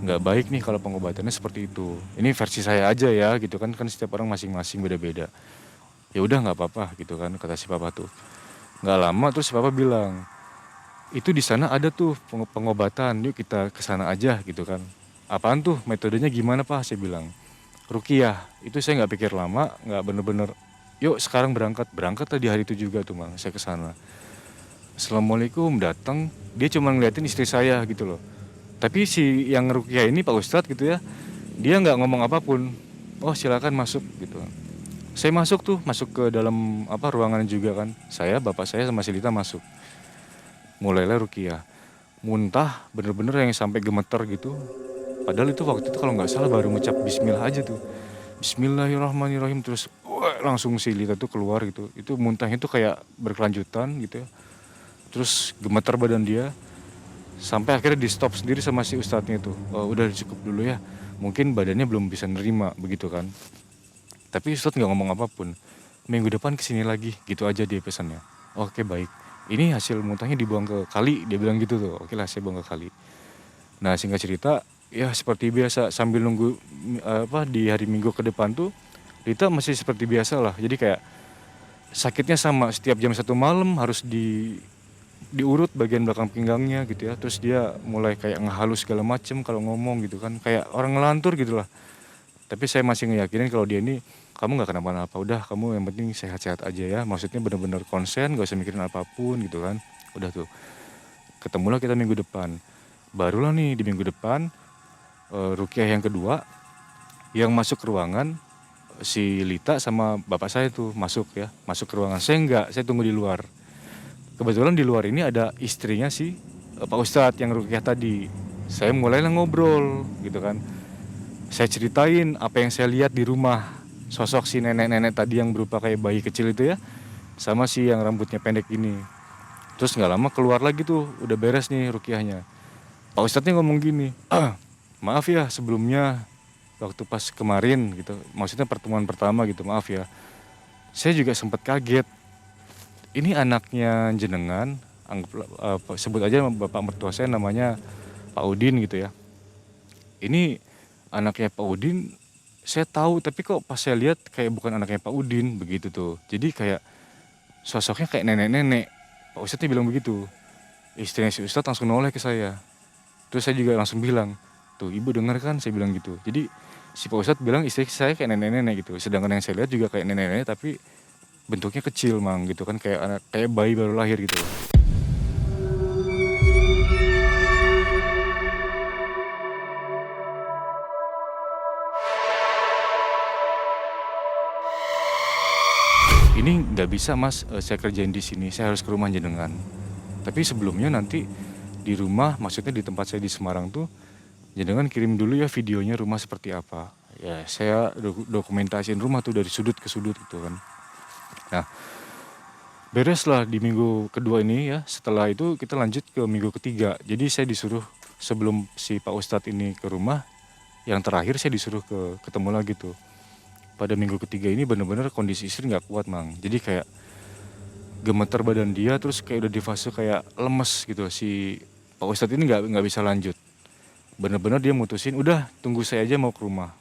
A: nggak baik nih kalau pengobatannya seperti itu. Ini versi saya aja ya gitu kan setiap orang masing-masing beda-beda. Ya udah nggak apa-apa gitu kan, kata si papa tuh. Nggak lama terus si papa bilang, itu di sana ada tuh pengobatan, yuk kita kesana aja gitu kan. Apaan tuh, metodenya gimana pak? Saya bilang, ruqyah. Itu saya nggak pikir lama, nggak bener-bener, yuk sekarang berangkat tadi hari itu juga tuh bang, saya kesana. Assalamualaikum, datang, dia cuma ngeliatin istri saya gitu loh. Tapi si yang ruqyah ini Pak Ustadz gitu ya, dia nggak ngomong apapun. Oh silakan masuk gitu. Saya masuk ke dalam ruangan juga kan. Saya, bapak saya sama si Lita masuk. Mulailah ruqyah. Muntah bener-bener yang sampai gemeter gitu. Padahal itu waktu itu kalau nggak salah baru ngucap bismillah aja tuh. Bismillahirrahmanirrahim, terus langsung si Lita tuh keluar gitu. Itu muntahnya tuh kayak berkelanjutan gitu ya. Terus gemeter badan dia. Sampai akhirnya di stop sendiri sama si ustadznya itu. Oh, udah cukup dulu ya. Mungkin badannya belum bisa nerima begitu kan. Tapi ustadz nggak ngomong apapun. Minggu depan kesini lagi, gitu aja dia pesannya. Oke baik. Ini hasil muntahnya dibuang ke kali, dia bilang gitu tuh. Oke lah saya buang ke kali. Nah singkat cerita, ya seperti biasa sambil nunggu di hari Minggu ke depan tuh, Rita masih seperti biasa lah. Jadi kayak sakitnya sama, setiap jam 1 malam harus diurut bagian belakang pinggangnya gitu ya. Terus dia mulai kayak ngehalus segala macem kalau ngomong gitu kan, kayak orang ngelantur gitu lah. Tapi saya masih ngeyakinin kalau dia ini, kamu gak kenapa-napa, udah kamu yang penting sehat-sehat aja ya. Maksudnya benar-benar konsen, gak usah mikirin apapun gitu kan. Udah tuh, ketemulah kita minggu depan. Barulah nih di minggu depan, ruqyah yang kedua, yang masuk ke ruangan, si Lita sama bapak saya tuh masuk ke ruangan. Saya enggak, saya tunggu di luar. Kebetulan di luar ini ada istrinya si Pak Ustadz yang ruqyah tadi. Saya mulailah ngobrol gitu kan. Saya ceritain apa yang saya lihat di rumah, sosok si nenek-nenek tadi yang berupa kayak bayi kecil itu ya, sama si yang rambutnya pendek ini. Terus nggak lama keluar lagi tuh, udah beres nih ruqyahnya. Pak Ustadznya ngomong gini, maaf ya sebelumnya waktu pas kemarin gitu, maksudnya pertemuan pertama gitu, maaf ya. Saya juga sempat kaget. Ini anaknya jenengan, sebut aja bapak mertua saya namanya Pak Udin gitu ya. Ini anaknya Pak Udin, saya tahu tapi kok pas saya lihat kayak bukan anaknya Pak Udin begitu tuh. Jadi kayak sosoknya kayak nenek-nenek. Pak Ustadznya bilang begitu. Istrinya si Ustadz langsung noleh ke saya. Terus saya juga langsung bilang, tuh ibu dengar kan, saya bilang gitu. Jadi si Pak Ustadz bilang istri saya kayak nenek-nenek gitu. Sedangkan yang saya lihat juga kayak nenek-nenek tapi bentuknya kecil mang gitu kan, kayak bayi baru lahir gitu. ini nggak bisa mas, saya kerjain di sini, saya harus ke rumah jenengan. Tapi sebelumnya nanti di rumah, maksudnya di tempat saya di Semarang tuh, jenengan kirim dulu ya videonya rumah seperti apa. Ya saya dokumentasiin rumah tuh dari sudut ke sudut gitu kan. Nah, beres lah di minggu kedua ini ya. Setelah itu kita lanjut ke minggu ketiga. Jadi saya disuruh sebelum si Pak Ustadz ini ke rumah, yang terakhir saya disuruh ketemu lagi tuh. Pada minggu ketiga ini bener-bener kondisi istri nggak kuat mang. Jadi kayak gemeter badan dia, terus kayak udah di fase kayak lemes gitu. Si Pak Ustadz ini nggak bisa lanjut. Bener-bener dia mutusin, udah tunggu saya aja mau ke rumah.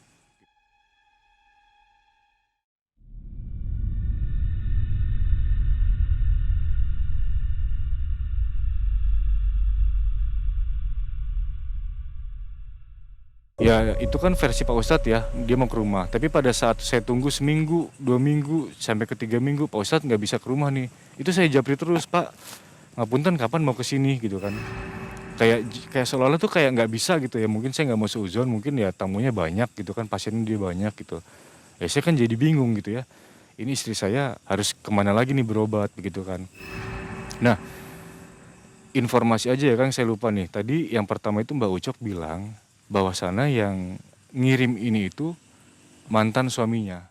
A: Ya itu kan versi Pak Ustadz ya, dia mau ke rumah. Tapi pada saat saya tunggu seminggu, 2 minggu, sampai ke 3 minggu, Pak Ustadz nggak bisa ke rumah nih. Itu saya japri terus, Pak, ngapunten kapan mau ke sini gitu kan. Kayak seolah-olah tuh kayak nggak bisa gitu ya. Mungkin saya nggak mau seuzon, mungkin ya tamunya banyak gitu kan, pasiennya dia banyak gitu. Ya saya kan jadi bingung gitu ya. Ini istri saya harus kemana lagi nih berobat begitu kan. Nah, informasi aja ya kan saya lupa nih. Tadi yang pertama itu Mbak Ucok bilang bahwasana yang ngirim ini itu mantan suaminya.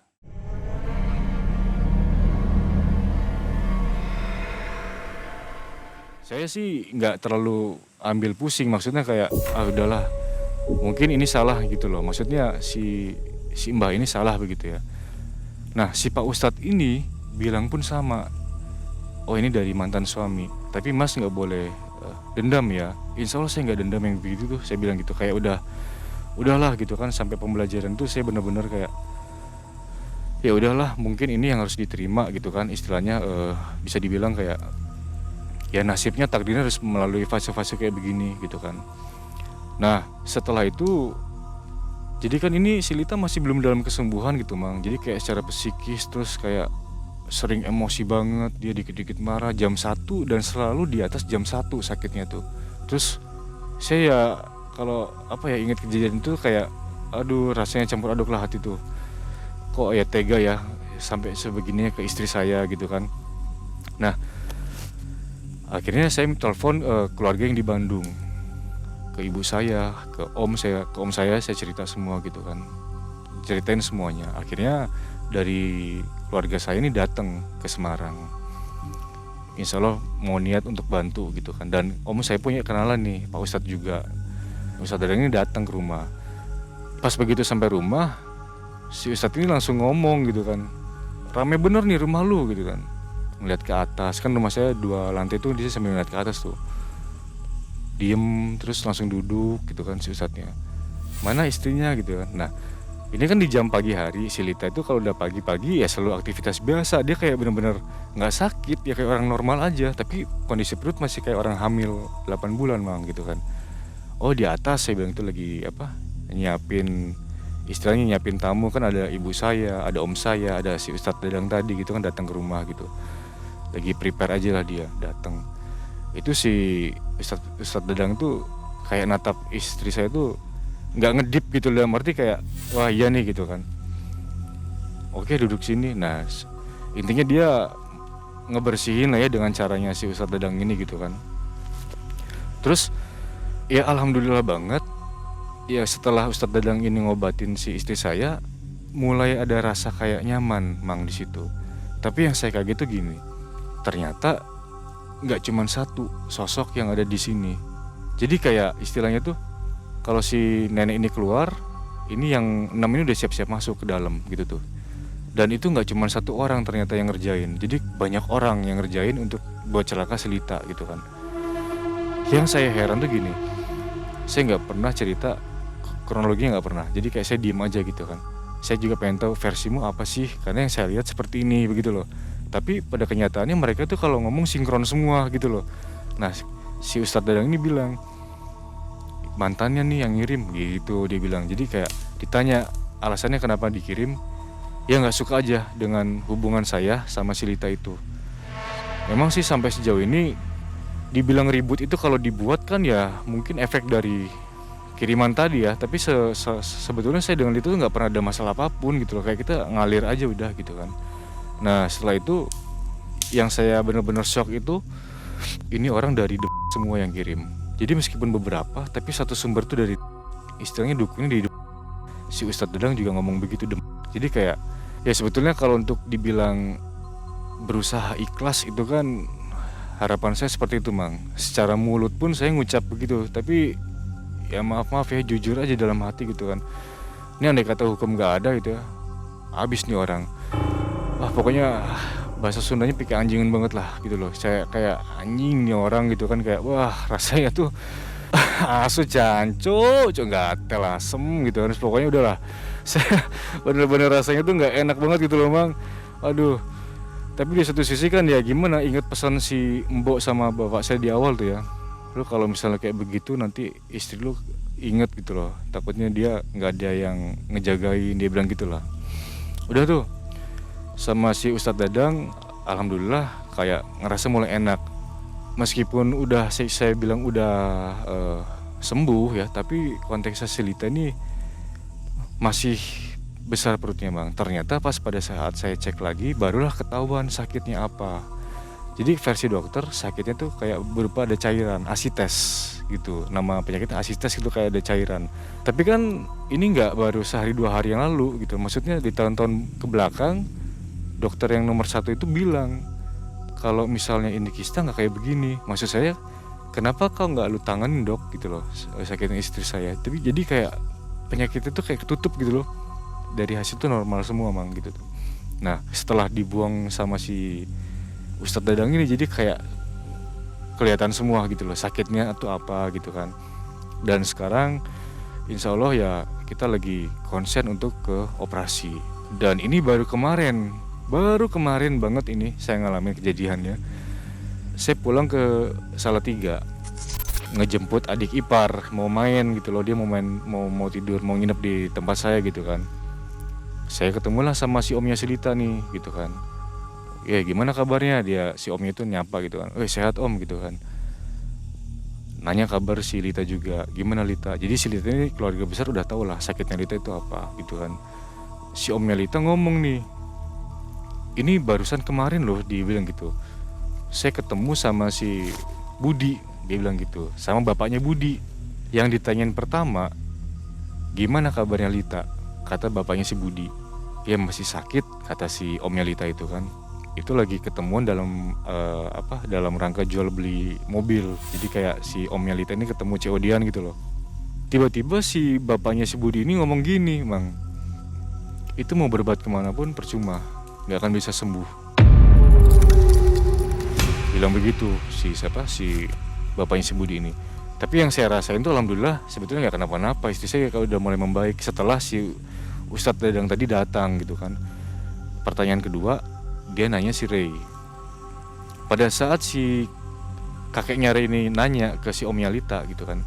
A: Saya sih nggak terlalu ambil pusing, maksudnya kayak udahlah, mungkin ini salah gitu loh. Maksudnya si Mbak ini salah begitu ya. Nah si Pak Ustadz ini bilang pun sama, oh ini dari mantan suami. Tapi Mas nggak boleh dendam ya. Insya Allah saya nggak dendam yang begitu tuh. Saya bilang gitu kayak udahlah gitu kan, sampai pembelajaran tuh saya benar-benar kayak ya udahlah, mungkin ini yang harus diterima gitu kan, istilahnya bisa dibilang kayak ya nasibnya, takdirnya harus melalui fase-fase kayak begini gitu kan. Nah setelah itu, jadi kan ini si Lita masih belum dalam kesembuhan gitu mang. Jadi kayak secara psikis terus kayak sering emosi banget, dia dikit-dikit marah jam 1 dan selalu di atas jam 1 sakitnya tuh. Terus saya ya kalau apa ya, ingat kejadian itu kayak aduh rasanya campur aduk lah hati tuh. Kok ya tega ya sampai sebegininya ke istri saya gitu kan. Nah akhirnya saya telepon keluarga yang di Bandung, ke ibu saya, ke om saya cerita semua gitu kan, ceritain semuanya. Akhirnya dari keluarga saya ini datang ke Semarang, insya Allah mau niat untuk bantu gitu kan. Dan om saya punya kenalan nih, Pak Ustadz juga, Ustadz Dadang ini datang ke rumah. Pas begitu sampai rumah, si Ustadz ini langsung ngomong gitu kan, rame bener nih rumah lu gitu kan. Ngeliat ke atas, kan rumah saya 2 lantai tuh, dia sambil ngeliat ke atas tuh, diem terus langsung duduk gitu kan si Ustadznya, mana istrinya gitu kan. Nah ini kan di jam pagi hari, si Lita itu kalau udah pagi-pagi ya selalu aktivitas biasa, dia kayak bener-bener nggak sakit ya, kayak orang normal aja, tapi kondisi perut masih kayak orang hamil 8 bulan mang gitu kan. Oh di atas saya bilang itu lagi apa, nyiapin, istilahnya nyiapin tamu kan, ada ibu saya, ada om saya, ada si Ustadz Dadang tadi gitu kan datang ke rumah gitu, lagi prepare aja lah dia datang. Itu si Ustadz Dadang tuh kayak natap istri saya tuh nggak ngedip gitu, dalam arti kayak wah iya nih gitu kan, oke duduk sini. Nah intinya dia ngebersihin lah ya dengan caranya si Ustadz Dadang ini gitu kan. Terus ya alhamdulillah banget ya, setelah Ustadz Dadang ini ngobatin si istri saya, mulai ada rasa kayak nyaman mang di situ. Tapi yang saya kaget tuh gini, ternyata nggak cuma satu sosok yang ada di sini. Jadi kayak istilahnya tuh kalau si nenek ini keluar, ini yang 6 ini udah siap-siap masuk ke dalam gitu tuh. Dan itu nggak cuma 1 orang ternyata yang ngerjain. Jadi banyak orang yang ngerjain untuk buat celaka si Lita gitu kan. Yang saya heran tuh gini, saya nggak pernah cerita kronologinya, nggak pernah. Jadi kayak saya diem aja gitu kan. Saya juga pengen tahu versimu apa sih, karena yang saya lihat seperti ini begitu loh. Tapi pada kenyataannya mereka tuh kalau ngomong sinkron semua gitu loh. Nah si Ustadz Dadang ini bilang mantannya nih yang ngirim gitu, dia bilang. Jadi kayak ditanya alasannya kenapa dikirim, ya nggak suka aja dengan hubungan saya sama si Lita itu. Memang sih sampai sejauh ini dibilang ribut itu kalau dibuat kan ya mungkin efek dari kiriman tadi ya. Tapi sebetulnya saya dengan Lita tuh nggak pernah ada masalah apapun gitu loh, kayak kita ngalir aja udah gitu kan. Nah setelah itu yang saya benar-benar shock itu, ini orang dari semua yang kirim. Jadi meskipun beberapa, tapi satu sumber tuh dari, istilahnya dukungnya di si Ustadz Dadang juga ngomong begitu. Jadi kayak ya sebetulnya kalau untuk dibilang berusaha ikhlas itu kan harapan saya seperti itu Mang. Secara mulut pun saya ngucap begitu, tapi ya maaf ya, jujur aja dalam hati gitu kan. Ini andai kata hukum gak ada gitu ya, habis nih orang. Wah pokoknya bahasa Sundanya pikir anjingin banget lah gitu loh. Saya kayak anjing nih orang gitu kan, kayak wah rasanya tuh asu janco, gatel asem gitu kan. Pokoknya udahlah, saya bener-bener rasanya tuh nggak enak banget gitu loh Mang. Aduh. Tapi di satu sisi kan ya gimana, ingat pesan si Mbok sama bapak saya di awal tuh ya. Lu kalau misalnya kayak begitu nanti istri lu inget gitu loh. Takutnya dia nggak ada yang ngejagain, dia bilang gitulah. Udah tuh sama si Ustadz Dadang, alhamdulillah kayak ngerasa mulai enak. Meskipun udah saya bilang udah sembuh ya, tapi konteksnya si Lita ini masih besar perutnya Bang. Ternyata pas pada saat saya cek lagi barulah ketahuan sakitnya apa. Jadi versi dokter sakitnya tuh kayak berupa ada cairan, asites gitu. Nama penyakitnya asites gitu, kayak ada cairan. Tapi kan ini nggak baru sehari 2 hari yang lalu gitu. Maksudnya di tahun-tahun ke belakang dokter yang nomor 1 itu bilang kalau misalnya ini kista nggak kayak begini. Maksud saya kenapa kau nggak lu tanganin dok gitu loh sakitnya istri saya. Tapi jadi kayak penyakit itu kayak ketutup gitu loh. Dari hasil tuh normal semua Mang gitu tuh. Nah setelah dibuang sama si Ustadz Dadang ini jadi kayak kelihatan semua gitu loh sakitnya atau apa gitu kan. Dan sekarang insya Allah ya kita lagi konsen untuk ke operasi. Dan ini baru kemarin banget ini saya ngalamin kejadiannya. Saya pulang ke Salatiga ngejemput adik ipar mau main gitu loh. Dia mau tidur, mau nginep di tempat saya gitu kan. Saya ketemulah sama si omnya si Lita nih gitu kan. Ya gimana kabarnya, dia si omnya itu nyapa gitu kan. Sehat om gitu kan. Nanya kabar si Lita juga, gimana Lita. Jadi si Lita ini keluarga besar udah tau lah sakitnya Lita itu apa gitu kan. Si omnya Lita ngomong nih, ini barusan kemarin loh dia bilang gitu. Saya ketemu sama si Budi, dia bilang gitu, sama bapaknya Budi. Yang ditanyain pertama, gimana kabarnya Lita? Kata bapaknya si Budi, ya masih sakit, kata si omnya Lita itu kan. Itu lagi ketemuan dalam dalam rangka jual beli mobil. Jadi kayak si omnya Lita ini ketemu COD-an gitu loh. Tiba-tiba si bapaknya si Budi ini ngomong gini, Mang, itu mau berobat kemanapun percuma, nggak akan bisa sembuh. Bilang begitu si bapaknya si Budi ini. Tapi yang saya rasain tuh alhamdulillah sebetulnya nggak kenapa-napa. Istri saya kalau udah mulai membaik setelah si Ustadz Dadang tadi datang gitu kan. Pertanyaan kedua, dia nanya si Ray. Pada saat si kakeknya Ray ini nanya ke si omnya Lita gitu kan,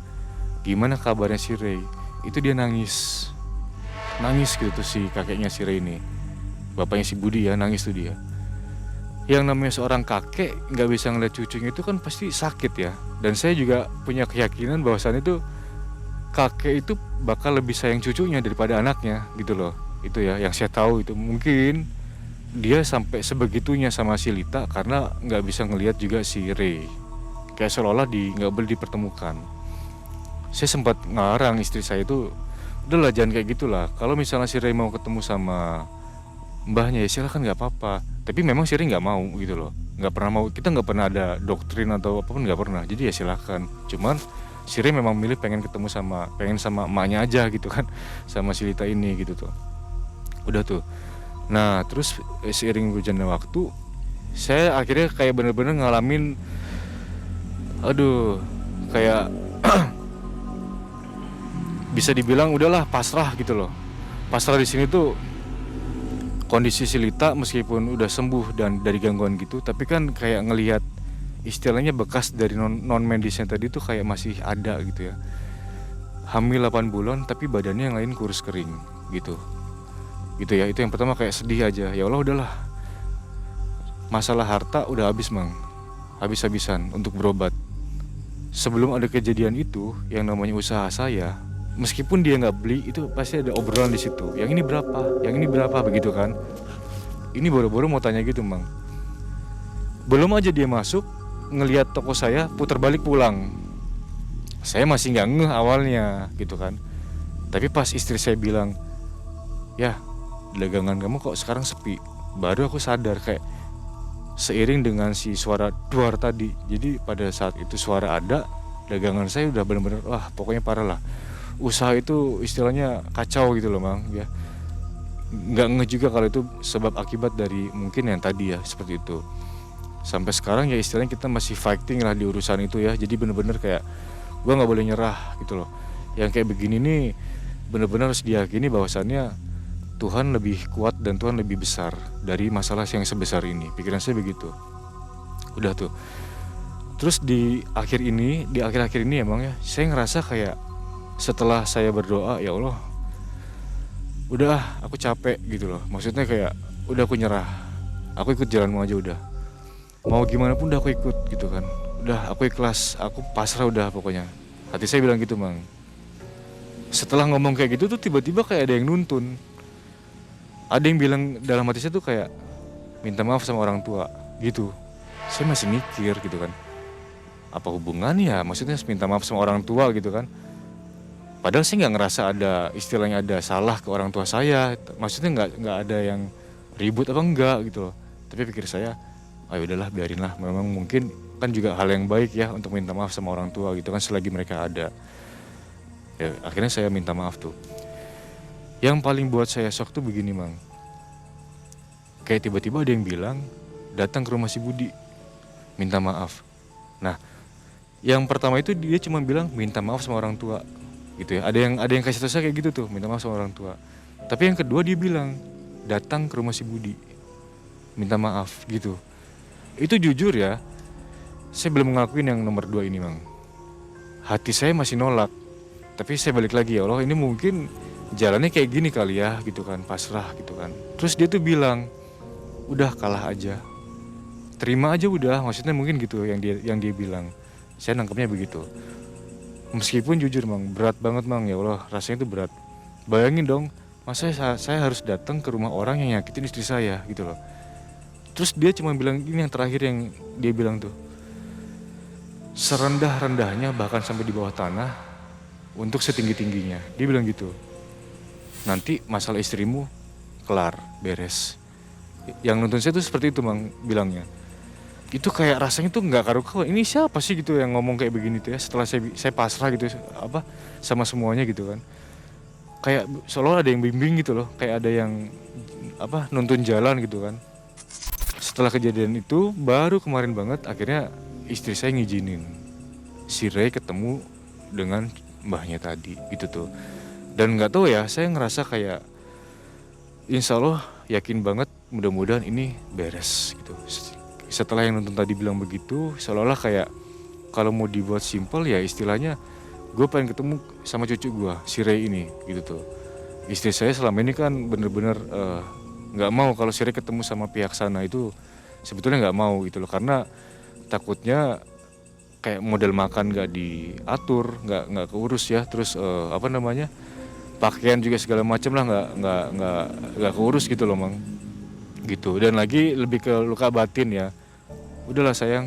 A: gimana kabarnya si Ray? Itu dia nangis gitu tuh si kakeknya si Ray ini. Bapaknya si Budi ya, nangis tuh dia. Yang namanya seorang kakek nggak bisa ngeliat cucunya itu kan pasti sakit ya. Dan saya juga punya keyakinan bahwasannya itu kakek itu bakal lebih sayang cucunya daripada anaknya gitu loh. Itu ya yang saya tahu. Itu mungkin dia sampai sebegitunya sama si Lita karena nggak bisa ngelihat juga si Ray, kayak seolah-olah nggak boleh dipertemukan. Saya sempat ngarang istri saya itu, udahlah jangan kayak gitulah. Kalau misalnya si Ray mau ketemu sama mbahnya ya silakan, nggak apa-apa. Tapi memang si Ray nggak mau gitu loh, nggak pernah mau. Kita nggak pernah ada doktrin atau apapun, nggak pernah. Jadi ya silakan. Cuman si Ray memang milih pengen sama emaknya aja gitu kan, sama si Lita ini gitu tuh. Udah tuh. Nah terus seiring berjalannya waktu, saya akhirnya kayak bener-bener ngalamin, kayak bisa dibilang udahlah pasrah gitu loh. Pasrah di sini tuh kondisi si Lita meskipun udah sembuh dan dari gangguan gitu, tapi kan kayak ngelihat istilahnya bekas dari non medisnya tadi tuh kayak masih ada gitu ya. Hamil 8 bulan tapi badannya yang lain kurus kering gitu ya. Itu yang pertama, kayak sedih aja. Ya Allah udahlah, masalah harta udah habis Mang, habis-habisan untuk berobat. Sebelum ada kejadian itu, yang namanya usaha saya, meskipun dia nggak beli itu pasti ada obrolan di situ. Yang ini berapa begitu kan. ini baru-baru mau tanya gitu Mang. Belum aja dia masuk, ngelihat toko saya putar balik pulang. Saya masih nggak ngeh awalnya gitu kan. Tapi pas istri saya bilang, ya dagangan kamu kok sekarang sepi, baru aku sadar kayak seiring dengan si suara duar tadi. Jadi pada saat itu suara ada, dagangan saya udah bener-bener wah pokoknya parah lah. Usaha itu istilahnya kacau gitu loh Mang ya. Nggak ngeh juga kalau itu sebab akibat dari mungkin yang tadi ya seperti itu. Sampai sekarang ya istilahnya kita masih fighting lah di urusan itu ya. Jadi bener-bener kayak gue nggak boleh nyerah gitu loh. Yang kayak begini nih bener-bener harus diyakini bahwasannya Tuhan lebih kuat dan Tuhan lebih besar dari masalah yang sebesar ini. Pikiran saya begitu. Udah tuh. Terus di akhir-akhir ini emang ya, saya ngerasa kayak setelah saya berdoa, ya Allah, udah aku capek gitu loh. Maksudnya kayak udah aku nyerah. Aku ikut jalanmu aja udah. Mau gimana pun udah aku ikut gitu kan. Udah aku ikhlas, aku pasrah udah pokoknya. Hati saya bilang gitu Mang. Setelah ngomong kayak gitu tuh tiba-tiba kayak ada yang nuntun. Ada yang bilang dalam hati saya tuh kayak minta maaf sama orang tua gitu. Saya masih mikir gitu kan. Apa hubungannya? Maksudnya minta maaf sama orang tua gitu kan. Padahal saya nggak ngerasa ada istilahnya ada salah ke orang tua saya. Maksudnya nggak ada yang ribut apa enggak gitu loh. Tapi pikir saya, ayo udahlah biarinlah. Memang mungkin kan juga hal yang baik ya untuk minta maaf sama orang tua gitu kan selagi mereka ada. Ya, akhirnya saya minta maaf tuh. Yang paling buat saya shock tuh begini Mang. Kayak tiba-tiba ada yang bilang datang ke rumah si Budi minta maaf. Nah, yang pertama itu dia cuma bilang minta maaf sama orang tua gitu ya. Ada yang kasih tahu saya kayak gitu tuh, minta maaf sama orang tua. Tapi yang kedua dia bilang datang ke rumah si Budi minta maaf gitu. Itu jujur ya, saya belum ngelakuin yang nomor 2 ini Mang. Hati saya masih nolak. Tapi saya balik lagi, ya Allah ini mungkin jalannya kayak gini kali ya gitu kan, pasrah gitu kan. Terus dia tuh bilang, udah kalah aja, terima aja udah, maksudnya mungkin gitu yang dia bilang. Saya nangkepnya begitu. Meskipun jujur Mang, berat banget Mang, ya Allah rasanya itu berat. Bayangin dong, masa saya harus datang ke rumah orang yang nyakitin istri saya gitu loh. Terus dia cuma bilang ini yang terakhir yang dia bilang tuh, serendah-rendahnya bahkan sampai di bawah tanah untuk setinggi-tingginya. Dia bilang gitu. Nanti masalah istrimu kelar, beres. Yang nuntun saya tuh seperti itu Mang bilangnya. Itu kayak rasanya tuh nggak karu-karuan. Ini siapa sih gitu yang ngomong kayak begini tuh ya? Setelah saya pasrah gitu apa sama semuanya gitu kan. Kayak seolah ada yang bimbing gitu loh. Kayak ada yang apa nuntun jalan gitu kan. Setelah kejadian itu baru kemarin banget akhirnya istri saya ngizinin si Ray ketemu dengan mbahnya tadi gitu tuh. Dan nggak tahu ya, saya ngerasa kayak insya Allah yakin banget mudah-mudahan ini beres gitu. Setelah yang nonton tadi bilang begitu, seolah-olah kayak kalau mau dibuat simpel ya istilahnya gue pengen ketemu sama cucu gue si Ray ini gitu tuh. Istri saya selama ini kan bener-bener nggak mau kalau si Ray ketemu sama pihak sana, itu sebetulnya nggak mau gitu loh, karena takutnya kayak model makan nggak diatur, nggak keurus ya, terus apa namanya pakaian juga segala macam lah nggak keurus gitu loh Mang gitu. Dan lagi lebih ke luka batin ya. Udahlah sayang,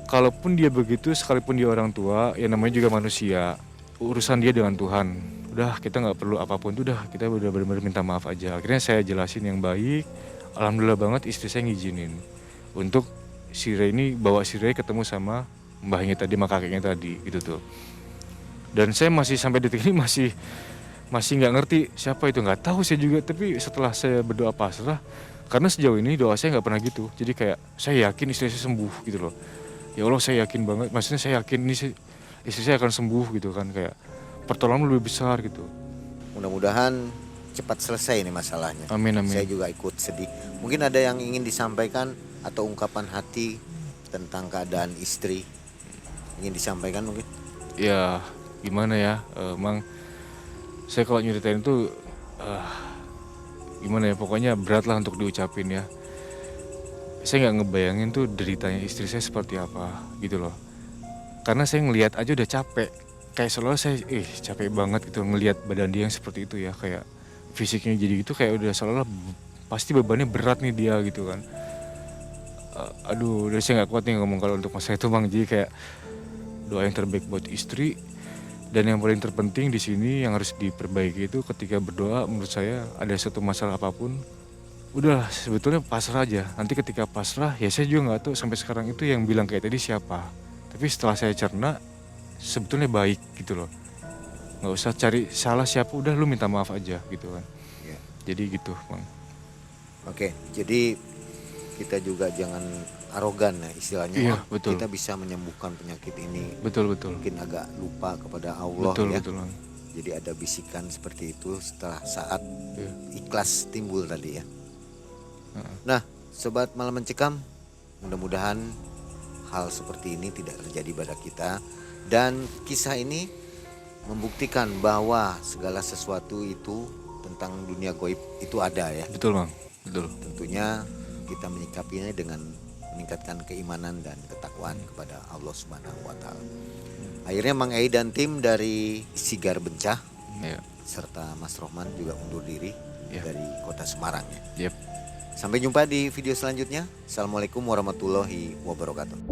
A: kalaupun dia begitu, sekalipun dia orang tua, ya namanya juga manusia, urusan dia dengan Tuhan. Udah kita nggak perlu apapun, udah kita udah benar-benar minta maaf aja. Akhirnya saya jelasin yang baik. Alhamdulillah banget istri saya ngizinin untuk si Ray ini, bawa si Ray ketemu sama mbahnya tadi, sama kakeknya tadi gitu tuh. Dan saya masih sampai detik ini masih nggak ngerti siapa itu, nggak tahu saya juga. Tapi setelah saya berdoa pasrah, karena sejauh ini doa saya nggak pernah gitu, jadi kayak saya yakin istri saya sembuh gitu loh. Ya Allah saya yakin banget, maksudnya saya yakin ini istri saya akan sembuh gitu kan, kayak pertolongan lebih besar gitu.
C: Mudah-mudahan cepat selesai ini masalahnya.
A: Amin amin.
C: Saya juga ikut sedih. Mungkin ada yang ingin disampaikan atau ungkapan hati tentang keadaan istri, ingin disampaikan mungkin?
A: Ya gimana ya, Mang, saya kalau nyeritain tuh gimana ya, pokoknya berat lah untuk diucapin ya. Saya nggak ngebayangin tuh deritanya istri saya seperti apa gitu loh. Karena saya ngelihat aja udah capek, kayak seolah saya capek banget gitu ngelihat badan dia yang seperti itu ya, kayak fisiknya jadi gitu, kayak udah seolah pasti bebannya berat nih dia gitu kan. Aduh, udah saya nggak kuat nih ngomong kalau untuk masalah itu Bang. Jadi kayak doa yang terbaik buat istri, dan yang paling terpenting di sini yang harus diperbaiki itu ketika berdoa, menurut saya ada satu masalah apapun, udah sebetulnya pasrah aja. Nanti ketika pasrah, ya saya juga nggak tahu sampai sekarang itu yang bilang kayak tadi siapa. Tapi setelah saya cerna, sebetulnya baik gitu loh. Nggak usah cari salah siapa, udah lu minta maaf aja gitu kan.
C: Ya.
A: Jadi gitu Bang.
C: Oke, jadi kita juga jangan arogan ya istilahnya.
A: Iya,
C: Wah,
A: betul.
C: kita bisa menyembuhkan penyakit ini.
A: Betul.
C: Mungkin agak lupa kepada Allah
A: Betul
C: ya.
A: Bang.
C: Jadi ada bisikan seperti itu setelah saat
A: Iya.
C: ikhlas timbul tadi ya. Nah, sobat malam mencekam, mudah-mudahan hal seperti ini tidak terjadi pada kita, dan kisah ini membuktikan bahwa segala sesuatu itu tentang dunia gaib itu ada ya.
A: Betul Bang. Betul.
C: Tentunya kita menyikapinya dengan meningkatkan keimanan dan ketakwaan kepada Allah Subhanahu wa taala. Akhirnya Mang Ei dan tim dari Sigar Bencah
A: Iya.
C: serta Mas Rohman juga undur diri
A: Ya.
C: dari kota Semarang ya.
A: Yep.
C: Sampai jumpa di video selanjutnya. Assalamualaikum warahmatullahi wabarakatuh.